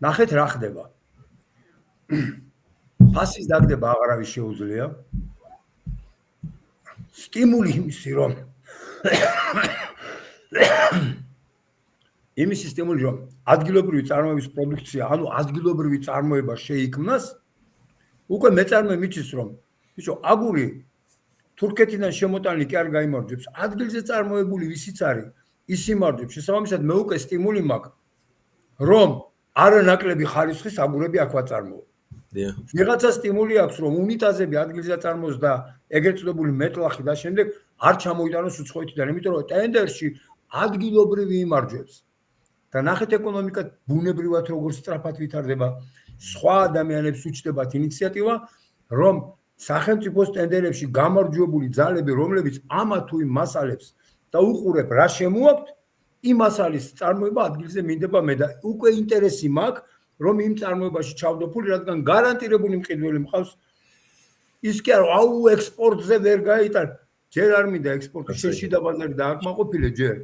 ნახეთ რა ხდება. ფასის დაგდება აღარავის შეუძლია. სტიმული იმისი რომ ადგილობრივი წარმოების პროდუქცია, ანუ ადგილობრივი წარმოება შეიქმნას, უკვე მეწარმე მიჩის რომ ბიჭო, აგური თურქეთიდან შემოტანილი კი არ გაიმარჯვებს, ადგილზე წარმოებული ვისიც არის, ის იმარჯვებს. შესაბამისად, მე უკვე სტიმული მაქვს, რომ არანაკლები ხარისხის აგურები აქ ვაწარმოო. ვიღაცა სტიმული აქვს, რომ უნიტაზები ადგილზე წარმოოს და ეგრეთ წოდებული მეტლახი და შემდეგ არ ჩამოიტანოს უცხოეთიდან, იმიტომ რომ ტენდერში ადგილობრივი იმარჯვებს. და ნახეთ ეკონომიკა ბუნებრივად როგორ სწრაფად ვითარდება, სხვა ადამიანებს უჩნდებათ ინიციატივა, რომ სახელმწიფოს ტენდერებში გამარჯვებული ძალები, რომლებიც ამა თუ იმ მასალებს და უყურებ რა შემოაქვთ, იმ მასალის წარმოება ადგილზე მინდება მე და უკვე ინტერესი მაქვს, რომ იმ წარმოებაში ჩავდო ფული, რადგან გარანტირებული მყიდველი მყავს. ის კი არა, აუ ექსპორტზე ვერ გაიტან, ჯერ არ მინდა ექსპორტი, შეშიდა ბაზარი დააკმაყოფილე ჯერ.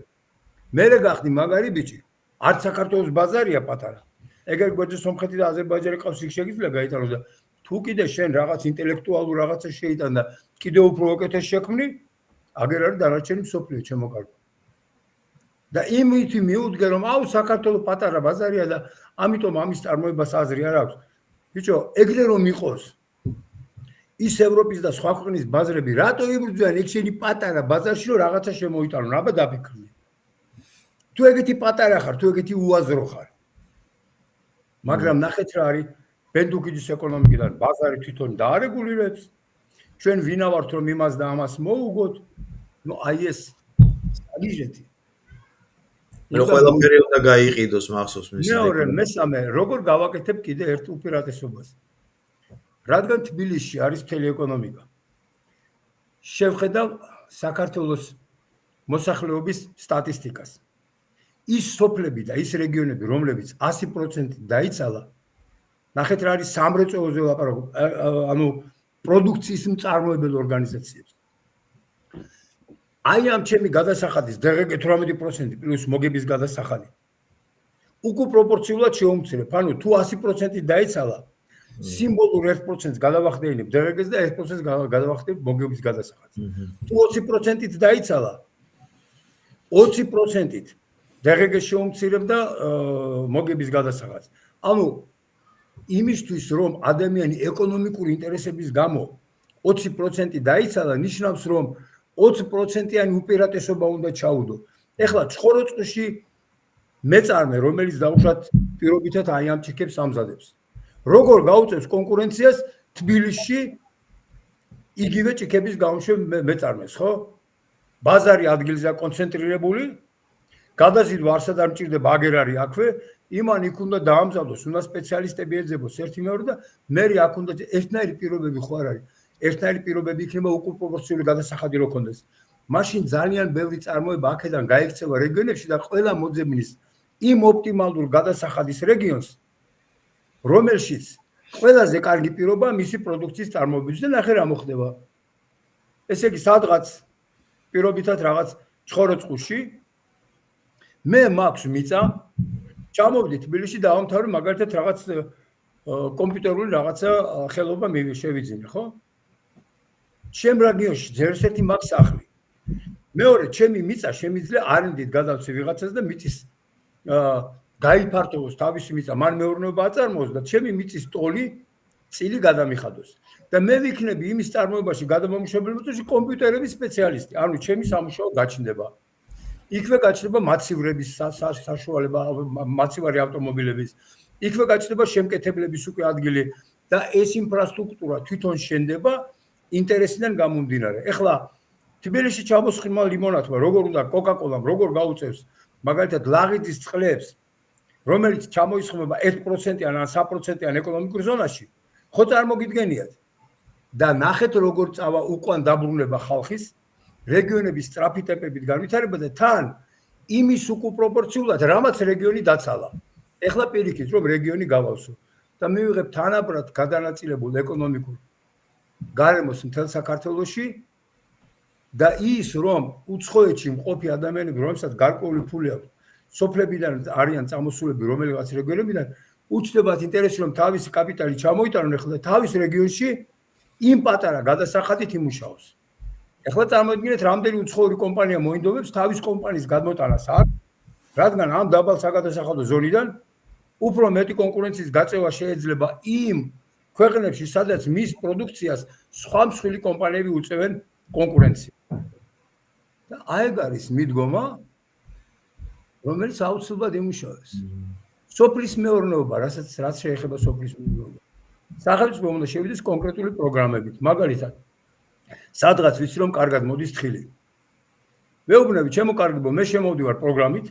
მერე გახდი მაგარი ბიჭი. არც საქართველოს ბაზარია პატარა. ეგერ გვერდზე სომხეთი და აზერბაიჯანი ყავს, იქ შეგიძლია გაიტანოს და თუ კიდე შენ რაღაც ინტელექტუალურ რაღაცას შეიტან და კიდევ უფრო უკეთეს შექმნი, აგერ არის დანარჩენი მსოფლიო ჩემო კარგო. და იმითი მიუდგე რომ აუ საქართველოს პატარა ბაზარია და ამიტომ ამის წარმოებას აზრი არ აქვს. ბიჭო, ეგრე რომ იყოს ის ევროპის და სხვა ქვეყნის ბაზრები რატო იბრძვიან იქ შენი პატარა ბაზარში რომ რაღაცა შემოიტანონ, აბა დაფიქრდი. თუ ეგეთი პატარა ხარ, თუ ეგეთი უაზრო ხარ. მაგრამ ნახეთ რა არის ბენდუქიძის ეკონომიკიდან ბაზარი თვითონ დაარეგულირებს. ჩვენ ვინა ვართ რომ იმას და ამას მოუგოთ? ნუ აი ეს საგიჟეთი. რო ყველაფერი უნდა გაიყიდოს მახსოვს მის. მეორე, მესამე, როგორ გავაკეთებ კიდე ერთ უპირატესობას. რადგან თბილისში არის მთელი ეკონომიკა. შევხედავ საქართველოს მოსახლეობის სტატისტიკას. ის სოფლები და ის რეგიონები, რომლებიც 100% დაიცალა, ნახეთ რა არის სამრეწველოზე ლაპარაკობ, ანუ პროდუქციის მწარმოებელ ორგანიზაციებს. აი ამ ჩემი გადასახადის დღეგ 18% პლუს მოგების გადასახადი. უკვე პროპორციულად შეუმცირებ, ანუ თუ 100% დაიცალა, სიმბოლურ 1%-ს გადავახდენებ დღეგს და 1%-ს გადავახდენებ მოგების გადასახადს. თუ 20%-ით დაიცალა, 20%-ით დღეგს შეუმცირებ და მოგების გადასახადს. ანუ იმისთვის რომ ადამიანი ეკონომიკური ინტერესების გამო 20% დაიცალა, ნიშნავს რომ 20%-იანი უპირატესობა უნდა ჩაუდო. ეხლა ცხოროწყუში მეწარმე, რომელიც დაუშვათ პირობითად აი ამ ჩიქებს ამზადებს. როგორ გაუწევს კონკურენციას თბილისში იგივე ჩიქების გამოშვებ მეწარმეს, ხო? ბაზარი ადგილზეა კონცენტრირებული, გადაზიდვა არსად არ მჭირდება, აგერ არის აქვე, იმან იქ უნდა დაამზადოს, უნდა სპეციალისტები ეძებოს ერთი მეორე და მე აქ უნდა ერთნაირი პირობები ხო არ არის. ერთნაირი პირობები იქნება უკვე პროპორციული გადასახადი რო კონდეს. მაშინ ძალიან ბევრი წარმოება აქედან გაიქცევა რეგიონებში და ყველა მოძებნის იმ ოპტიმალურ გადასახადის რეგიონს, რომელშიც ყველაზე კარგი პირობა მისი პროდუქციის წარმოებისთვის და ნახე რა მოხდება. ესე იგი სადღაც პირობითად რაღაც ცხოროწყუში მე მაქვს მიწა, ჩამოვდი თბილისში და დავამთავრე მაგალითად რაღაც კომპიუტერული რაღაცა ხელობა შევიძინე, ხო? ჩემ რეგიონში ერთ-ერთი მაქვს სახლი. მეორე, ჩემი მიწა შემიძლია არენდით გადავცე ვიღაცას და მიწის გაიფართოვოს თავისი მიწა, მან მეურნეობა აწარმოოს და ჩემი მიწის ტოლი წილი გადამიხადოს. და მე ვიქნები იმის წარმოებაში გადამამუშავებელი კომპიუტერების სპეციალისტი. ანუ ჩემი სამუშაო გაჩნდება. იქვე გაჩნდება მაცივრების საშუალება, მაცივარი ავტომობილების. იქვე გაჩნდება შემკეთებლების უკვე ადგილი და ეს ინფრასტრუქტურა თვითონ შენდება ინტერესიდან გამომდინარე. ეხლა თბილისში ჩამოსხმა ლიმონადმა, როგორ უნდა კოკა-კოლამ, როგორ გაუწევს მაგალითად ლაღიძის წყლებს, რომელიც ჩამოისხმება 1%-იან ან 3%-იან ეკონომიკურ ზონაში, ხო წარმოგიდგენიათ? და ნახეთ როგორ წავა უკან დაბრუნება ხალხის, რეგიონების სწრაფი ტემპებით განვითარება და თან იმის უკვე პროპორციულად რამაც რეგიონი დაცალა. ეხლა პირიქით რომ რეგიონი გავავსო და მივიღებ თანაბრად გადანაწილებულ ეკონომიკურ გარემოს მთელ საქართველოში და ის რომ უცხოეთში მყოფი ადამიანები რომელსაც გარკვეული ფული აქვს სოფლებიდან არიან წამოსულები რომელიღაც რეგიონებიდან უჩნდებათ ინტერესი რომ თავისი კაპიტალი ჩამოიტანონ ახლა თავის რეგიონში იმ პატარა გადასახადით იმუშაოს. ახლა წარმოიდგინეთ რამდენი უცხოური კომპანია მოინდომებს თავის კომპანიის გადმოტანას აქ, რადგან ამ დაბალ საგადასახადო ზონიდან უფრო მეტი კონკურენციის გაწევა შეიძლება იმ ქვეყნებში, სადაც მის პროდუქციას სხვა მსხვილი კომპანიები უწევენ კონკურენციას. და აი ეგ არის მიდგომა, რომელიც აუცილებლად იმუშავებს. სოფლის მეურნეობა, რაც შეეხება სოფლის მეურნეობას. სახელმწიფო უნდა შევიდეს კონკრეტული პროგრამებით, მაგალითად, სადღაც ვიცი რომ კარგად მოდის თხილი. მეუბნები, ჩემო კარგებო, მე შემოვდივარ პროგრამით,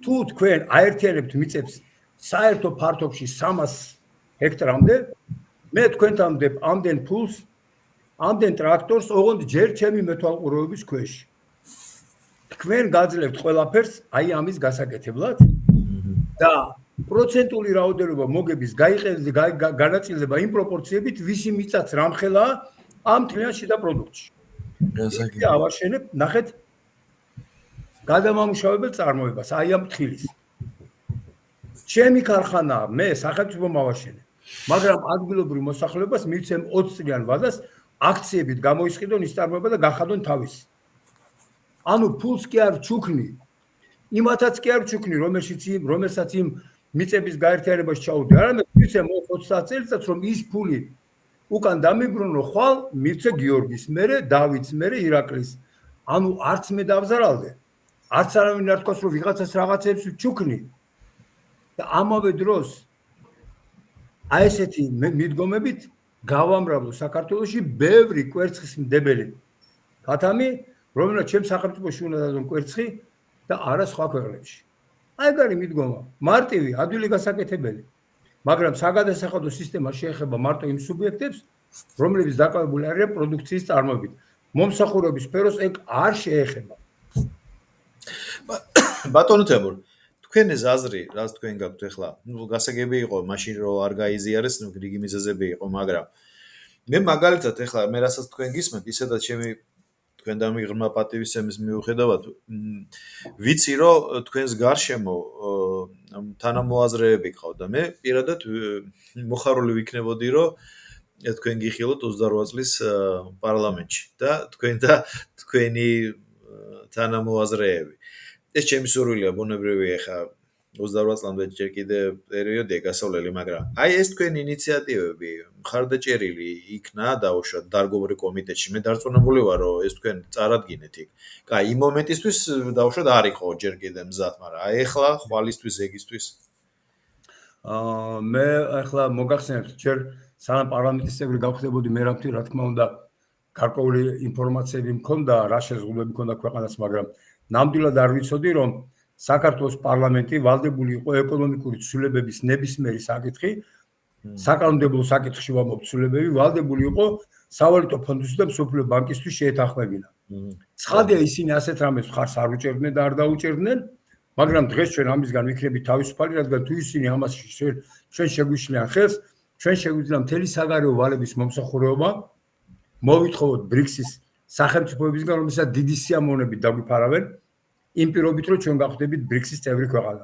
თუ თქვენ აერთიანებთ მიწებს საერთო ფართობში 300 ჰექტარამდე, მე თქვენთან ვდებ ამდენ ფულს, ამდენ ტრაქტორს, ოღონდ ჯერ ჩემი მეთვალყურეობის ქვეშ. თქვენ გაძლევთ ყველაფერს აი ამის გასაკეთებლად და პროცენტული რაოდენობა მოგების განაწილდება იმ პროპორციებით, ვისი მიწაც რამხელაა ამ თლიან შიდა პროდუქტში. გასაგებია ავაშენებ, ნახეთ გადამამუშავებელ წარმოებას, აი ამ თხილის. ჩემი ქარხანაა, მე სახელმწიფო მავაშენებ, მაგრამ ადგილობრივ მოსახლეობას მივცემ 20 წლიან ვადას აქციებით გამოისყიდონ ის წარმოება და გახადონ თავისი. ანუ ფულს კი არ ჩუქნი, იმათაც კი არ ჩუქნი, რომელსაც იმ მიწების გაერთიანებაში ჩაუდი, არამედ მივცემ 20 წელიწადს, რომ ის ფული უკან დამიბრუნო ხვალ მივცე გიორგის, მერე დავითს, მერე ირაკლის. ანუ არც მე დავზარალდე, არც არავინ არ თქვას, რომ ვიღაცას რაღაცებს ჩუქნი. და ამავე დროს აი ესეთი მიდგომებით გავამრავლო საქართველოში ბევრი კვერცხის მდებელი ქათამი, რომელსაც ჩემ სახელმწიფოში უნდა დადონ კვერცხი და არა სხვა ქვეყნებში. აი ეგ არის მიდგომა, მარტივი, ადვილი გასაკეთებელი. მაგრამ საგადასახადო სისტემა შეეხება მარტო იმ სუბიექტებს, რომლებიც დაკავებული არიან პროდუქციის წარმოებით. მომსახურების სფეროს ეგ არ შეეხება. ბატონო თემურ, თქვენი ზაზრი, რაც თქვენ გაქვთ ახლა, გასაგები იყო მაშინ რომ არ გაიზიარეს, რიგი მიზეზები იყო, მაგრამ მე მაგალითად ახლა მე რასაც თქვენ გისმენთ, ისედაც ჩემი თქვენ დამიღრმა პატივისცემის მიუხედავად ვიცი რომ თქვენს გარშემო თანამოაზრეები ყავთ და მე პირადად მოხარული ვიქნებოდი რომ თქვენ გიხილოთ 28 წლის პარლამენტში და თქვენ და თქვენი თანამოაზრეები. ეს ჩემი სურვილია, ბუნებრივია, ხა 28 წლამდე ჯერ კიდე პერიოდია გასავლელი, მაგრამ აი ეს თქვენი ინიციატივები მხარდაჭერილი იქნა დაუშვათ დარგობრივ კომიტეტში. მე დარწმუნებული ვარ, რომ ეს თქვენ წარადგინეთ იქ. კაი, იმ მომენტისთვის დაუშვათ არ იყო ჯერ კიდე მზად, მაგრამ აი ახლა ხვალისთვის, ზეგისთვის. მე ახლა მოგახსენებთ, ჯერ სანამ პარლამენტის წევრი გავხდებოდი, მე რა თქმა უნდა, გარკვეული ინფორმაციები მქონდა, რა შეზღუდვები მქონდა ქვეყანას, მაგრამ ნამდვილად არ ვიცოდი, რომ საქართველოს პარლამენტი ვალდებული იყო ეკონომიკური ცვლილებების ნებისმიერი საკითხი, საკანონმდებლო საკითხში ვამბობ ცვლილებები, ვალდებული იყო სავალუტო ფონდისთვის და მსოფლიო ბანკისთვის შეეთანხმებინა. ცხადია, ისინი ასეთ რამეს მხარს არ უჭერდნენ და არ დაუჭერდნენ, მაგრამ დღეს ჩვენ ამისგან ვიქნებით თავისუფალი, რადგან თუ ისინი ამას ჩვენ შეგვიშლიან ხელს, ჩვენ შეგვიძლია მთელი საგარეო ვალების მომსახურება, მოვითხოვოთ ბრიქსის სახელმწიფოებისგან, რომელსაც დიდი სიამოვნებით დაგვიფარავენ, იმ პირობით, რომ ჩვენ გავხდებით ბრიქსის წევრი ქვეყანა.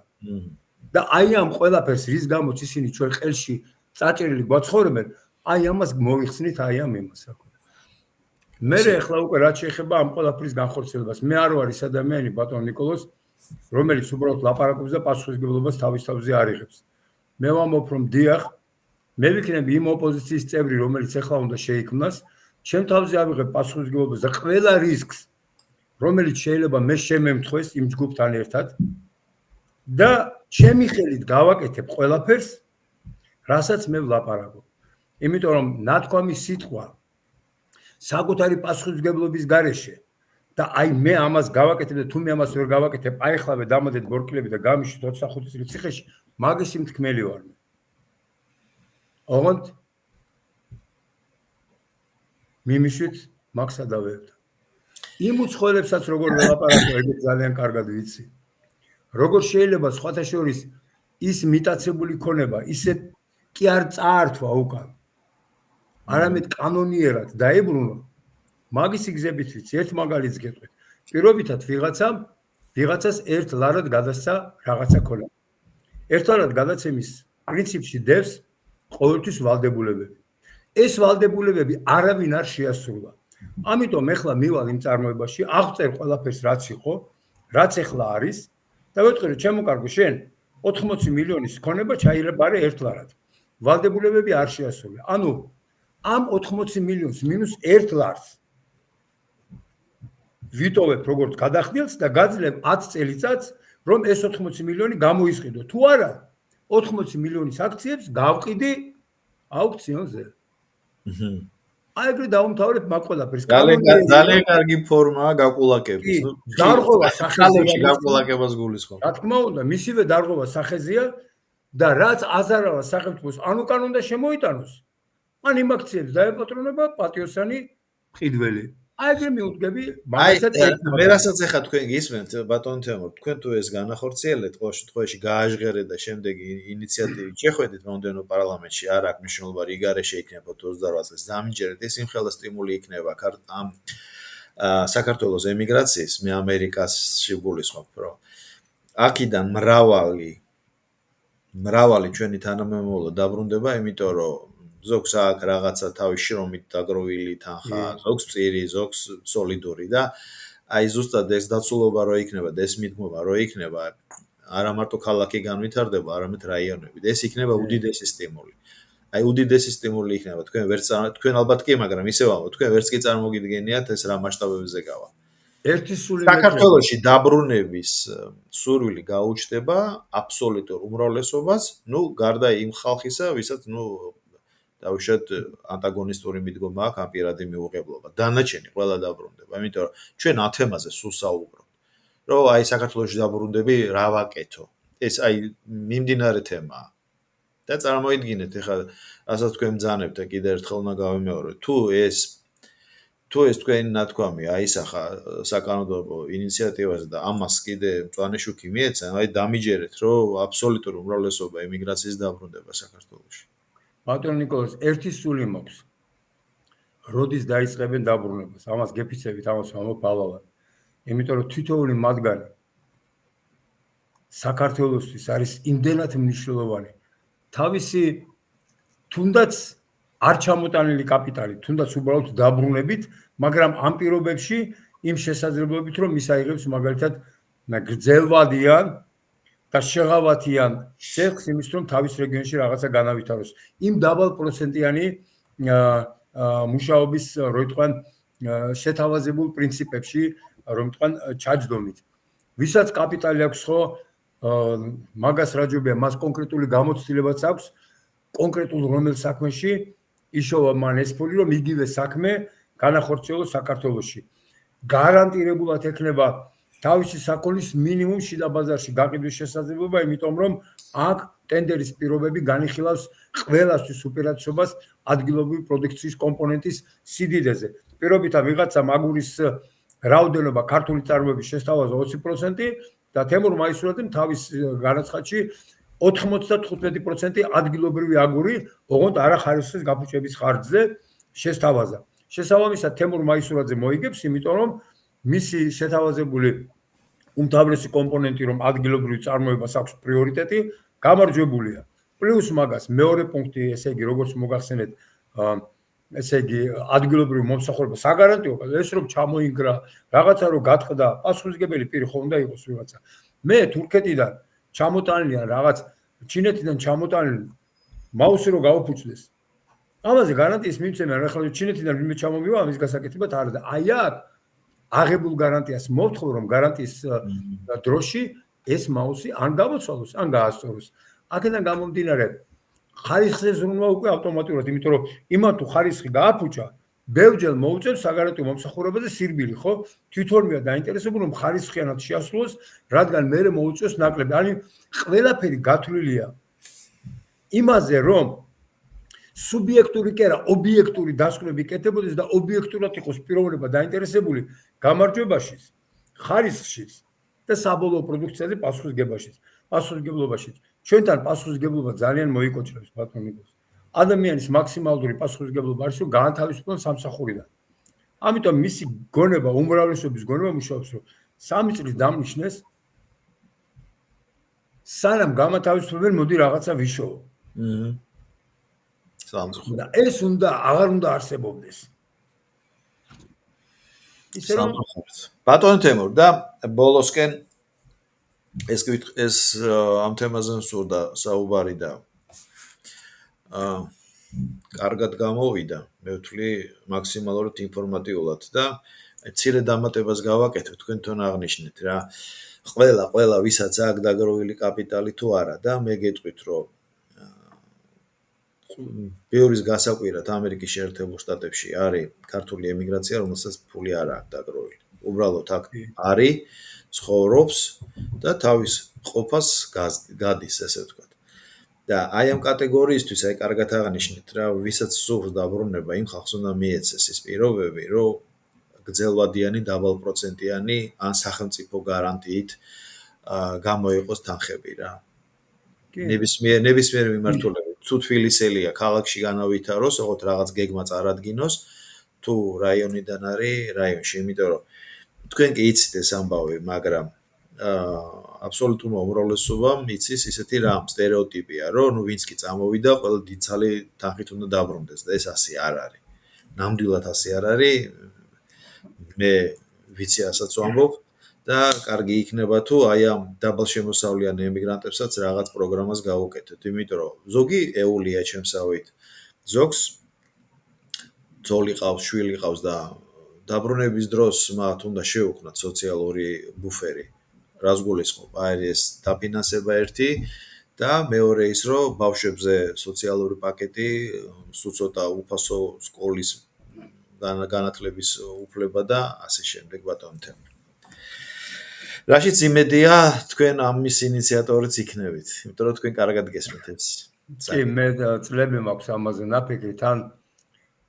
და აი ამ ყველაფერს, რის გამოც ისინი ჩვენ ყელში წაჭრილი გვაცხოვრებენ, აი ამას მოვიხსნით, აი ამ იმას, რა ქვია. მე ახლა უკვე რაც შეეხება ამ ყველაფრის განხორციელებას, მე არ ვარ ის ადამიანი, ბატონ ნიკოლოზ, რომელიც უბრალოდ ლაპარაკობს და პასუხისმგებლობას თავის თავზე არ იღებს. მე ვამბობ, რომ დიახ, მე ვიქნები იმ ოპოზიციის წევრი, რომელიც ახლა უნდა შეიქმნას, ჩემ თავზე ავიღებ პასუხისმგებლობას და ყველა რისკს, რომელიც შეიძლება მე შემემთხვეს იმ ჯგუფთან ერთად და ჩემი ხელით გავაკეთებ ყველაფერს, რასაც მე ვლაპარაკობ. იმიტომ რომ ნათქვამი სიტყვა საკუთარი პასუხისმგებლობის გარეშე და აი მე ამას გავაკეთებ და თუ მე ამას ვერ გავაკეთებ, აი ხლავე დამოდეთ გორკილები და გამიშვით 25 წლის ციხეში, მაგისი მთქმელი ვარ მე. ოღონდ მიმიშვით მაგს ადავეებდა. იმ უცხოელებსაც როგორ ველაპარაკო, ეგრე ძალიან კარგად ვიცი. როგორ შეიძლება სხვათა შორის ის მიტაცებული ქონება, ისე კი არ წაართვა უკან. არამედ კანონიერად დაებრუნო მაგისი გზებით ვიცი, ერთ მაგალითს გეტყვით. პირობითად ვიღაცას ერთ ლარად გადასცა რაღაცა ქონა. ერთ ლარად გადაცემის პრინციპში დევს ყოველთვის ვალდებულებები. ეს ვალდებულებები არავინ არ შეასრულა. ამიტომ ეხლა მივალ იმ წარმოებაში, აღწერ ყველაფერს რაც იყო, რაც ეხლა არის და ვეთქვი რომ ჩემო კარგო შენ 80 მილიონის ქონება ჩაირებარე ერთ ლარად. ვალდებულებები არ შეასრულა. ანუ ამ 80 მილიონს მინუს ერთ ლარს ვიტოვებ როგორც გადახდილს და გაძლევ 10 წელიწადს რომ ეს 80 მილიონი გამოისყიდო. თუ არა 80 მილიონის აქციებს გავყიდი აუქციონზე. აი ეგრე დავუმთავრებ მაგ ყველაფერს. ძალიან კარგი ფორმაა გაკულაკების. დარღვევა სახეზეა გაკულაკებას გულისხმობ. რა თქმა უნდა, მისივე დარღვევა სახეზეა და რაც აზარავა სახელმწიფოს ან უკან უნდა შემოიტანოს. ან იმ აქციებს დაეპატრონება პატიოსანი მყიდველი. აი ეგრე მიუდგები მაგასაც მე რასაც ახლა თქვენ გისმენთ ბატონ თემურ, თქვენ თუ ეს განახორციელეთ ყოველ შემთხვევაში გააჟღერეთ და შემდეგ ინიციატივით შეხვედით მომდევნო პარლამენტში არ აქვს მნიშვნელობა რიგარეშე იქნება 28 წელს დამიჯერეთ ეს იმხელა სტიმული იქნება ამ საქართველოს ემიგრაციის მე ამერიკაში გულისხმობ რომ აქედან მრავალი ჩვენი თანამემამულო დაბრუნდება იმიტომ რომ ზოგს აქ რაღაცა თავის შრომით დაგროვილი თანხა, ზოგს წირი, ზოგს სოლიდური და აი ზუსტად ეს დაცულობა რო იქნება და ეს მიდგომა რო იქნება, არა მარტო ქალაქი განვითარდება, არამედ რაიონები. ეს იქნება უდიდესი სტიმული. აი უდიდესი სტიმული იქნება თქვენ ალბათ კი, მაგრამ ისევ ამბობ, თქვენ ვერც კი წარმოგიდგენიათ ეს რა მასშტაბებზე გავა. ერთი სული საქართველოში დაბრუნების სურვილი გაუჩნდება აბსოლუტურ უმრავლესობას, გარდა იმ ხალხისა, ვისაც დავუშვათ ანტაგონისტური მიდგომა აქვს ამ პირადი მიუღებლობა. დანარჩენი ყველა დაბრუნდება, იმიტომ რომ ჩვენ ამ თემაზე სულ საუბრობთ. რომ აი საქართველოში დაბრუნდები რა ვაკეთო? ეს აი მიმდინარე თემაა. და წარმოიდგინეთ, ეხლა რასაც თქვენ ბრძანებთ, კიდევ ერთხელ უნდა გავიმეოროთ, თუ ეს თქვენი ნათქვამი აისახა საკანონმდებლო ინიციატივაზე და ამას კიდე მწვანე შუქი მიეცა, აი დამიჯერეთ, რომ აბსოლუტურ უმრავლესობა ემიგრაციის დაბრუნდება საქართველოში. ბატონ ნიკოლოზ, ერთი სული მაქვს. როდის დაიწყებენ დაბრუნებას? ამას გეფიცებით, ამას ამოფალავად. იმიტომ რომ თითოეული მათგანი საქართველოსთვის არის იმდენად მნიშვნელოვანი. თავისი თუნდაც არ ჩამოტანილი კაპიტალი, თუნდაც უბრალოდ დაბრუნებით, მაგრამ ამ პირობებში იმ შესაძლებლობით რომ ის აიღებს მაგალითად გრძელვადიან და შეღავათიან სექს იმის რომ თავის რეგიონში რაღაცა განავითაროს. იმ დაბალ პროცენტიანი მუშაობის რო იტყვან შეთავაზებულ პრინციპებში რომ იტყვან ჩაჯდომით. ვისაც კაპიტალი აქვს ხო მაგას რაჯობია, მას კონკრეტული გამოცდილებაც აქვს კონკრეტულ რომელ საქმეში იშოვა მან ეს ფული რომ იგივე საქმე განახორციელოს საქართველოში. გარანტირებულად ექნება თავისი საქონლის მინიმუმ შიდა ბაზარში გაყიდვის შესაძლებლობა, იმიტომ რომ აქ ტენდერის პირობები განიხილავს ყველასთვის უპირატესობას ადგილობრივი პროდუქციის კომპონენტის სიდიდეზე. პირობითად ვიღაცამ აგურის რაოდენობა ქართული წარმოების შესთავაზა 20% და თემურ მაისურაძემ თავის განაცხადში 95% ადგილობრივი აგური, ოღონდ არახარისხის გაფუჭების ხარჯზე შესთავაზა. შესაბამისად თემურ მაისურაძე მოიგებს, იმიტომ რომ მისი შეთავაზებული უმთავრესი კომპონენტი რომ ადგილობრივი წარმოებას აქვს პრიორიტეტი, გამარჯვებულია. პლუს მაგას მეორე პუნქტი, ესე იგი, როგორც მოგახსენეთ, ესე იგი, ადგილობრივი მომსახურება საგარანტიო, ეს რომ ჩამოინგრა, რაღაცა რომ გატყდა, პასუხისმგებელი პირი ხო უნდა იყოს ვიღაცა. მე თურქეთიდან ჩამოტანილი ან რაღაც ჩინეთიდან ჩამოტანილი მაუსი რო გაუფუჭდეს. ამაზე გარანტიის მიცემენ, ახლა ჩინეთიდან ვინმე ჩამომივა ამის გასაკეთებად არა და აი აქ აღებულ გარანტიას მოვთხოვ რომ გარანტიის დროში ეს მაუსი ან გამოცვალოს, ან გაასწოროს. აქედან გამომდინარე ხარისხზე ზრუნვა უკვე ავტომატურად, იმიტომ რომ იმან თუ ხარისხი გააფუჭა, ბევრჯერ მოუწევს საგარანტიო მომსახურებაზე სირბილი, ხო? თვითონვე დაინტერესებული რომ ხარისხიანად შეასრულოს, რადგან მერე მოუწევს ნაკლები. ანუ ყველაფერი გათვლილია იმაზე, რომ სუბიექტური კი არა, ობიექტური დასკვნები კეთებოდეს და ობიექტურად იყოს პიროვნება დაინტერესებული გამარჯვებაშიც, ხარისხშიც და საბოლოო პროდუქციაზე პასუხისმგებლობაშიც. ჩვენთან პასუხისმგებლობა ძალიან მოიკოჭრებს ბატონ ნიკოლოზ. ადამიანის მაქსიმალური პასუხისმგებლობა არის რომ გაანთავისუფლონ სამსახურიდან. ამიტომ მისი გონება, უმრავლესობის გონება მუშაობს, რომ 3 წლის დამნიშნეს სანამ გამათავისუფლებენ, მოდი რაღაცა ვიშოვო. სამწუხაროდ. და ეს აღარ უნდა არსებობდეს. ისე რომ ბატონო თემურ და ბოლოსკენ ეს ამ თემაზე მსურდა საუბარი და კარგად გამოვიდა, მე ვთვლი მაქსიმალურად ინფორმატიულად და მცირე დამატებას გავაკეთებ თქვენთან აღნიშნეთ რა. ყველა ვისაც აქვს დაგროვილი კაპიტალი თუ არა და მე გეტყვით რომ ბევრის გასაკვირად ამერიკის შეერთებულ შტატებში არის ქართული ემიგრაცია, რომელსაც ფული არ აქვს დაგროვილი. უბრალოდ აქ არის, ცხოვრობს და თავის ყოფას გადის, ესე ვთქვათ. და აი ამ კატეგორიისთვის აი კარგად აღნიშნეთ რა, ვისაც სურს დაბრუნება, იმ ხალხს უნდა მიეცეს ის პირობები, რომ გრძელვადიანი დაბალპროცენტიანი ან სახელმწიფო გარანტიით გამოიყოს თანხები რა. ნებისმიერ მიმართულებით. თუ თბილისელია, ქალაქში განავითაროს, ოღონდ რაღაც გეგმა წარადგინოს, თუ რაიონიდან არის რაიონში, იმიტომ რომ თქვენ კი იცით ეს ამბავი, მაგრამ აბსოლუტურმა უმრავლესობამ იცის ისეთი რამ, სტერეოტიპია, რომ ნუ ვინც კი წამოვიდა, ყველა დიდცალი თანხით უნდა დაბრუნდეს და ეს ასე არ არის. ნამდვილად ასე არ არის. მე ვიცი ასაც ვამბობ და კარგი იქნება თუ აი ამ დაბალშემოსავლიანი ემიგრანტებსაც რაღაც პროგრამას გავუკეთოთ, იმიტომ რომ ზოგი ეულია ჩემსავით, ზოგს ძოლი ყავს, შვილი ყავს და დაბრუნების დროს მათ უნდა შეუქმნათ სოციალური ბუფერი. რას გულისხმობ? აი ეს დაფინანსება ერთი და მეორე ის რომ ბავშვებზე სოციალური პაკეტი, სულ ცოტა უფასო სკოლის განათლების უფლება და ასე შემდეგ ბატონო თემო. რაშიც იმედია თქვენ ამის ინიციატორიც იქნებით, იმიტომ რომ თქვენ კარგად გესმით ეს. კი, მე წლები მაქვს ამაზე ნაფიქრი, თან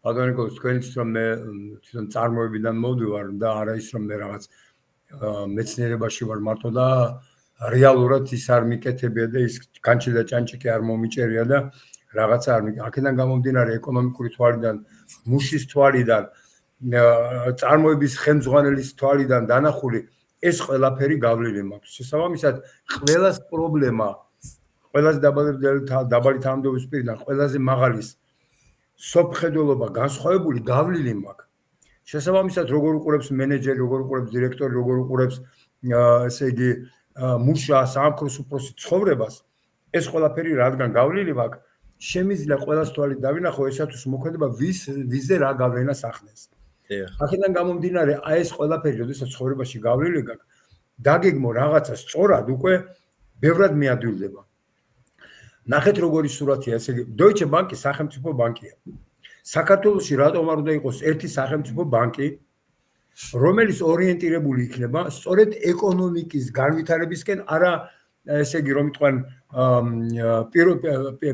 ბატონო ნიკოლოზ თქვენიც რომ მე თვითონ წარმოებიდან მოვდივარ და არა ის რომ მე რაღაც მეცნიერებაში ვარ მარტო და რეალურად ის არ მიკეთებია და ის განჩი და ჭანჭიკი არ მომიჭერია და რაღაცა არ აქედან გამომდინარე ეკონომიკური თვალიდან, მუშის თვალიდან, წარმოების ხელმძღვანელის თვალიდან დანახული ეს ყველაფერი გავლილი მაქვს. შესაბამისად, ყველას პრობლემა, ყველაზე დაბალი თანამდებობის პირიდან, ყველაზე მაღალის სოფხედველობა განსხვავებული გავლილი მაქვს. შესაბამისად, როგორ უყურებს მენეჯერი, როგორ უყურებს დირექტორი, როგორ უყურებს ესე იგი მუშა, სამხედრო უფროსი ცხოვრებას, ეს ყველაფერი რადგან გავლილი მაქვს, შემიძლია ყველას თვალით დავინახო ესათვის მოქმედება ვიზე რა გავლენას ახდენს. აქედან გამომდინარე, აი ეს ყველაფერი, როდესაც ცხოვრებაში გავლილი გაქვს, დაგეგმო რაღაცა სწორად უკვე ბევრად მიადვილდება. ნახეთ როგორი სურათია, ესე იგი, Deutsche Bank სახელმწიფო ბანკია. საქართველოში რატომ არ უნდა იყოს ერთი სახელმწიფო ბანკი, რომელიც ორიენტირებული იქნება სწორედ ეკონომიკის განვითარებისკენ, არა ესე იგი, რომ იტყვიან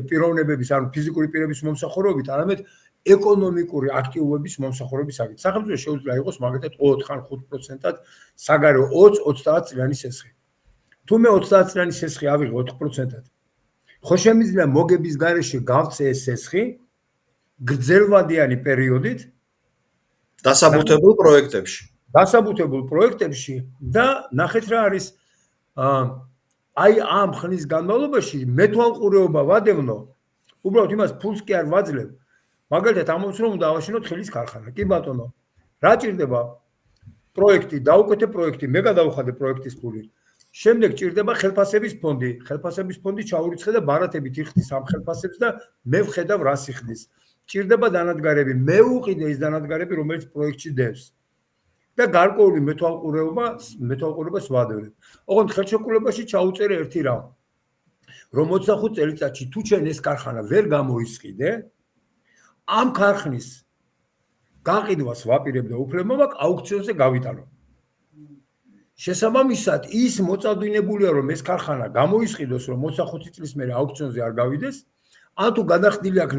პიროვნებების, ანუ ფიზიკური პირების მომსახურებით, არამედ ეკონომიკური აქტივობების მომსახურებისაგან. სახელმწიფო შეუძლია იყოს მაგალითად 4-5%-ად საგარეო 20-30 წლიანი სესხი. თუ მე 30 წლიანი სესხი ავიღე 4%-ად, ხო შემიძლია მოგების გარეშე გავწე ეს სესხი გრძელვადიანი პერიოდით დასაბუთებულ პროექტებში და ნახეთ რა არის აი ამ ხნის განმავლობაში მეთვალყურეობა ვადევნო, უბრალოდ იმას ფულს კი არ ვაძლევ. მაგალითად, ამბობს რომ უნდა ავაშენოთ ხელის ქარხანა. კი ბატონო, რა ჭირდება? პროექტი, დაუკეთე პროექტი, მე გადავხადე პროექტის ფული. შემდეგ ჭირდება ხელფასების ფონდი. ხელფასების ფონდი ჩაურიცხე და ბარათებით იხდის ამ ხელფასებს და მე ვხედავ რას იხდის. ჭირდება დანადგარები, მე ვუყიდე ის დანადგარები, რომელიც პროექტში დევს. და გარკვეული მეთვალყურებას ვადევნებ. ოღონდ ხელშეკრულებაში ჩაუწერე ერთი რამ. რომ 25 წელიწადში თუ ჩვენ ეს ქარხანა ვერ გამოისყიდე, ამ ქარხნის გაყიდვას ვაპირებდა უფლება მაქვს აუქციონზე გავიტანო. შესაბამისად, ის მოწადვინებულია რომ ეს ქარხანა გამოისყიდოს, რომ 25 წლის მერე აუქციონზე არ გავიდეს, ან თუ გადახდილი აქვს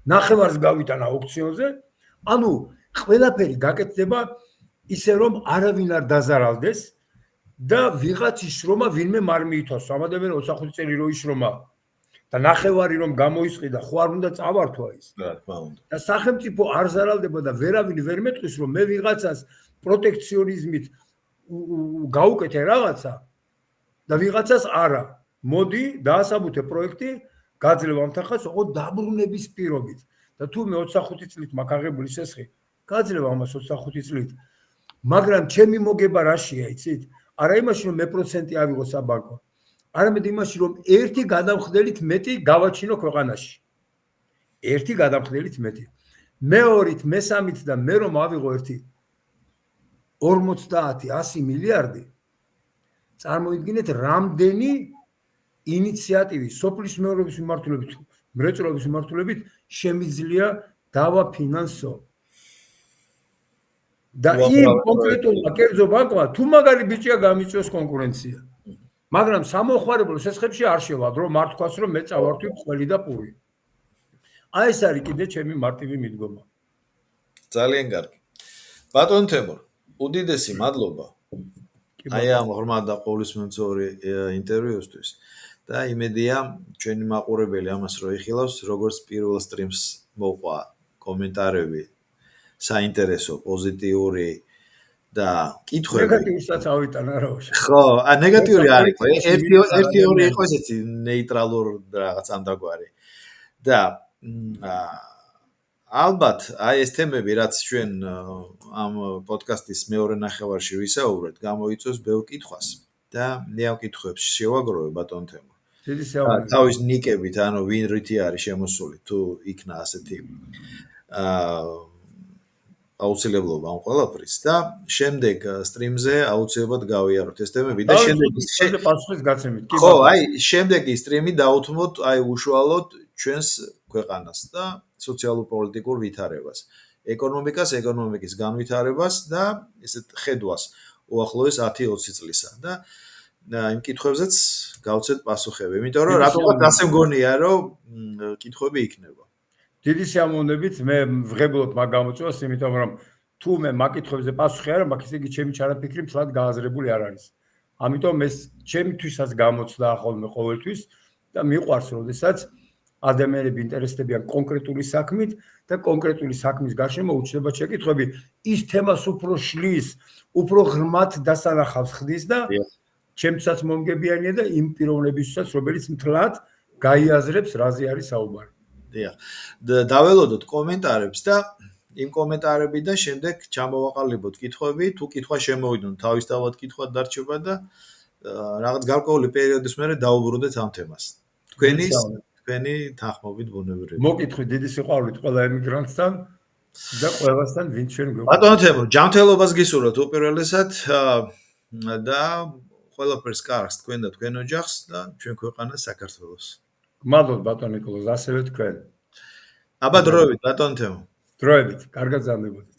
ნახევარს გავიტანა აუქციონზე, ანუ ყველაფერი გაკეთდება ისე რომ არავინ არ დაზარალდეს და ვიღაც ისრომა ვინმე არ მიითოს. ამადამე 25 წელი რო ისრომა და ნახევარი რომ გამოისყიდა, ხო არ უნდა წავართვა ის. რა თქმა უნდა. და სახელმწიფო არ ზარალდება და ვერავინ ვერ მეტყვის რომ მე ვიღაცას პროტექციონიზმით გაუკეთე რაღაცა და ვიღაცას არა. მოდი დაასაბუთე პროექტი, გაძლევ ამ თანხას ოღონდ დაბრუნების პირობით. და თუ მე 25 წლით მაქვს აღებული სესხი, გაძლევ ამას 25 წლით. მაგრამ ჩემი მოგება რაშია, იცით? არა იმაში რომ მე პროცენტი ავიღო საბანკო. არამედ იმაში რომ ერთი გადამხდელით მეტი გავაჩინო ქვეყანაში. ერთი გადამხდელით მეტი. მეორით, მესამით და მე რომ ავიღო ერთი 50-100 მილიარდი. წარმოიდგინეთ რამდენი ინიციატივი სოფლის მეურნეობის მიმართულებით, მრეწველობის მიმართულებით შემიძლია დავაფინანსო. და იმ კონკრეტულმა კერძო ბანკმა თუ მაგარი ბიჭია გამიწვევს კონკურენცია. მაგრამ სამოხმარებლო სესხებში არ შევადრო, არ თქვას რომ მე წავართვი ყველი და პური. აი ეს არის კიდე ჩემი მარტივი მიდგომა. ძალიან კარგი. ბატონ თემურ, უდიდესი მადლობა. აი ამ ღრმა და ყოვლისმომცემი ინტერვიუსთვის და იმედია ჩვენი მაყურებელი ამას რო იხილავს, როგორც პირველ სტრიმს მოყვა კომენტარები, საინტერესო, პოზიტიური და კითხვები. ნეგატიურსაც ავიტანა რა უშ. ხო, ნეგატიური არ იყო. ერთი ორი იყო ესეთი ნეიტრალურ რაღაც ამდაგვარი. და ალბათ აი ეს თემები რაც ჩვენ ამ პოდკასტის მეორე ნახევარში ვისაუბრეთ, გამოიწვევს ბევრ კითხვას და მე ამ კითხვებს შევაგროვე ბატონ თემო. დიდი საუბარი. თავის ნიკებით, ანუ ვინ რითი არის შემოსული, თუ იქნა ასეთი აუცილებლობა ამ ყველაფრის და შემდეგ სტრიმზე აუცილებლად გავიაროთ ეს თემები და შემდეგ პასუხის გაცემით. ხო, აი შემდეგი სტრიმი დაუთმოთ აი უშუალოდ ჩვენს ქვეყანას და სოციალურ-პოლიტიკურ ვითარებას, ეკონომიკის განვითარებას და ესეთ ხედვას უახლოეს 10-20 წლისა და იმ კითხვებზეც გავცეთ პასუხები, იმიტომ რომ რატომაც ასე მგონია, რომ კითხვები იქნება. დიდი სიამოვნებით მე ვღებულობ მაგ გამოწვევას, იმიტომ რომ თუ მე მაგ კითხვებზე პასუხი არ მაქვს, ისე იგი ჩემი ჩანაფიქრი მთლად გააზრებული არ არის. ამიტომ ეს ჩემთვისაც გამოცდა ხოლმე ყოველთვის და მიყვარს, როდესაც ადამიანები ინტერესდებიან კონკრეტული საქმით და კონკრეტული საქმის გარშემო უჩნდება შეკითხვები, ის თემას უფრო შლის, უფრო ღრმად დასანახავს ხდის და ჩემთვისაც მომგებიანია და იმ პიროვნებისთვისაც, რომელიც მთლად გაიაზრებს, რაზე არის საუბარი. დიახ. დაველოდოთ კომენტარებს და იმ კომენტარებიდან შემდეგ ჩამოვაყალიბოთ კითხვები, თუ კითხვა შემოვიდონ, თავისთავად კითხვა დარჩება და რაღაც გარკვეული პერიოდის მერე დაუბრუნდეთ ამ თემას. თქვენი თანხმობით ბუნებრივია. მოკითხვით დიდი სიყვარულით ყველა ემიგრანტთან და ყველასთან, ვინც ჩვენ გვეუბნება. ბატონ თემო, ჯანმრთელობას გისურვოთ უპირველესად და ყველაფერს კარგს თქვენ და თქვენ ოჯახს და ჩვენ ქვეყანას საქართველოს. გმადლობთ ბატონ ნიკოლოზ, ასევე თქვენ. აბა დროებით ბატონ თემო. დროებით, კარგად ზამდებოდეთ.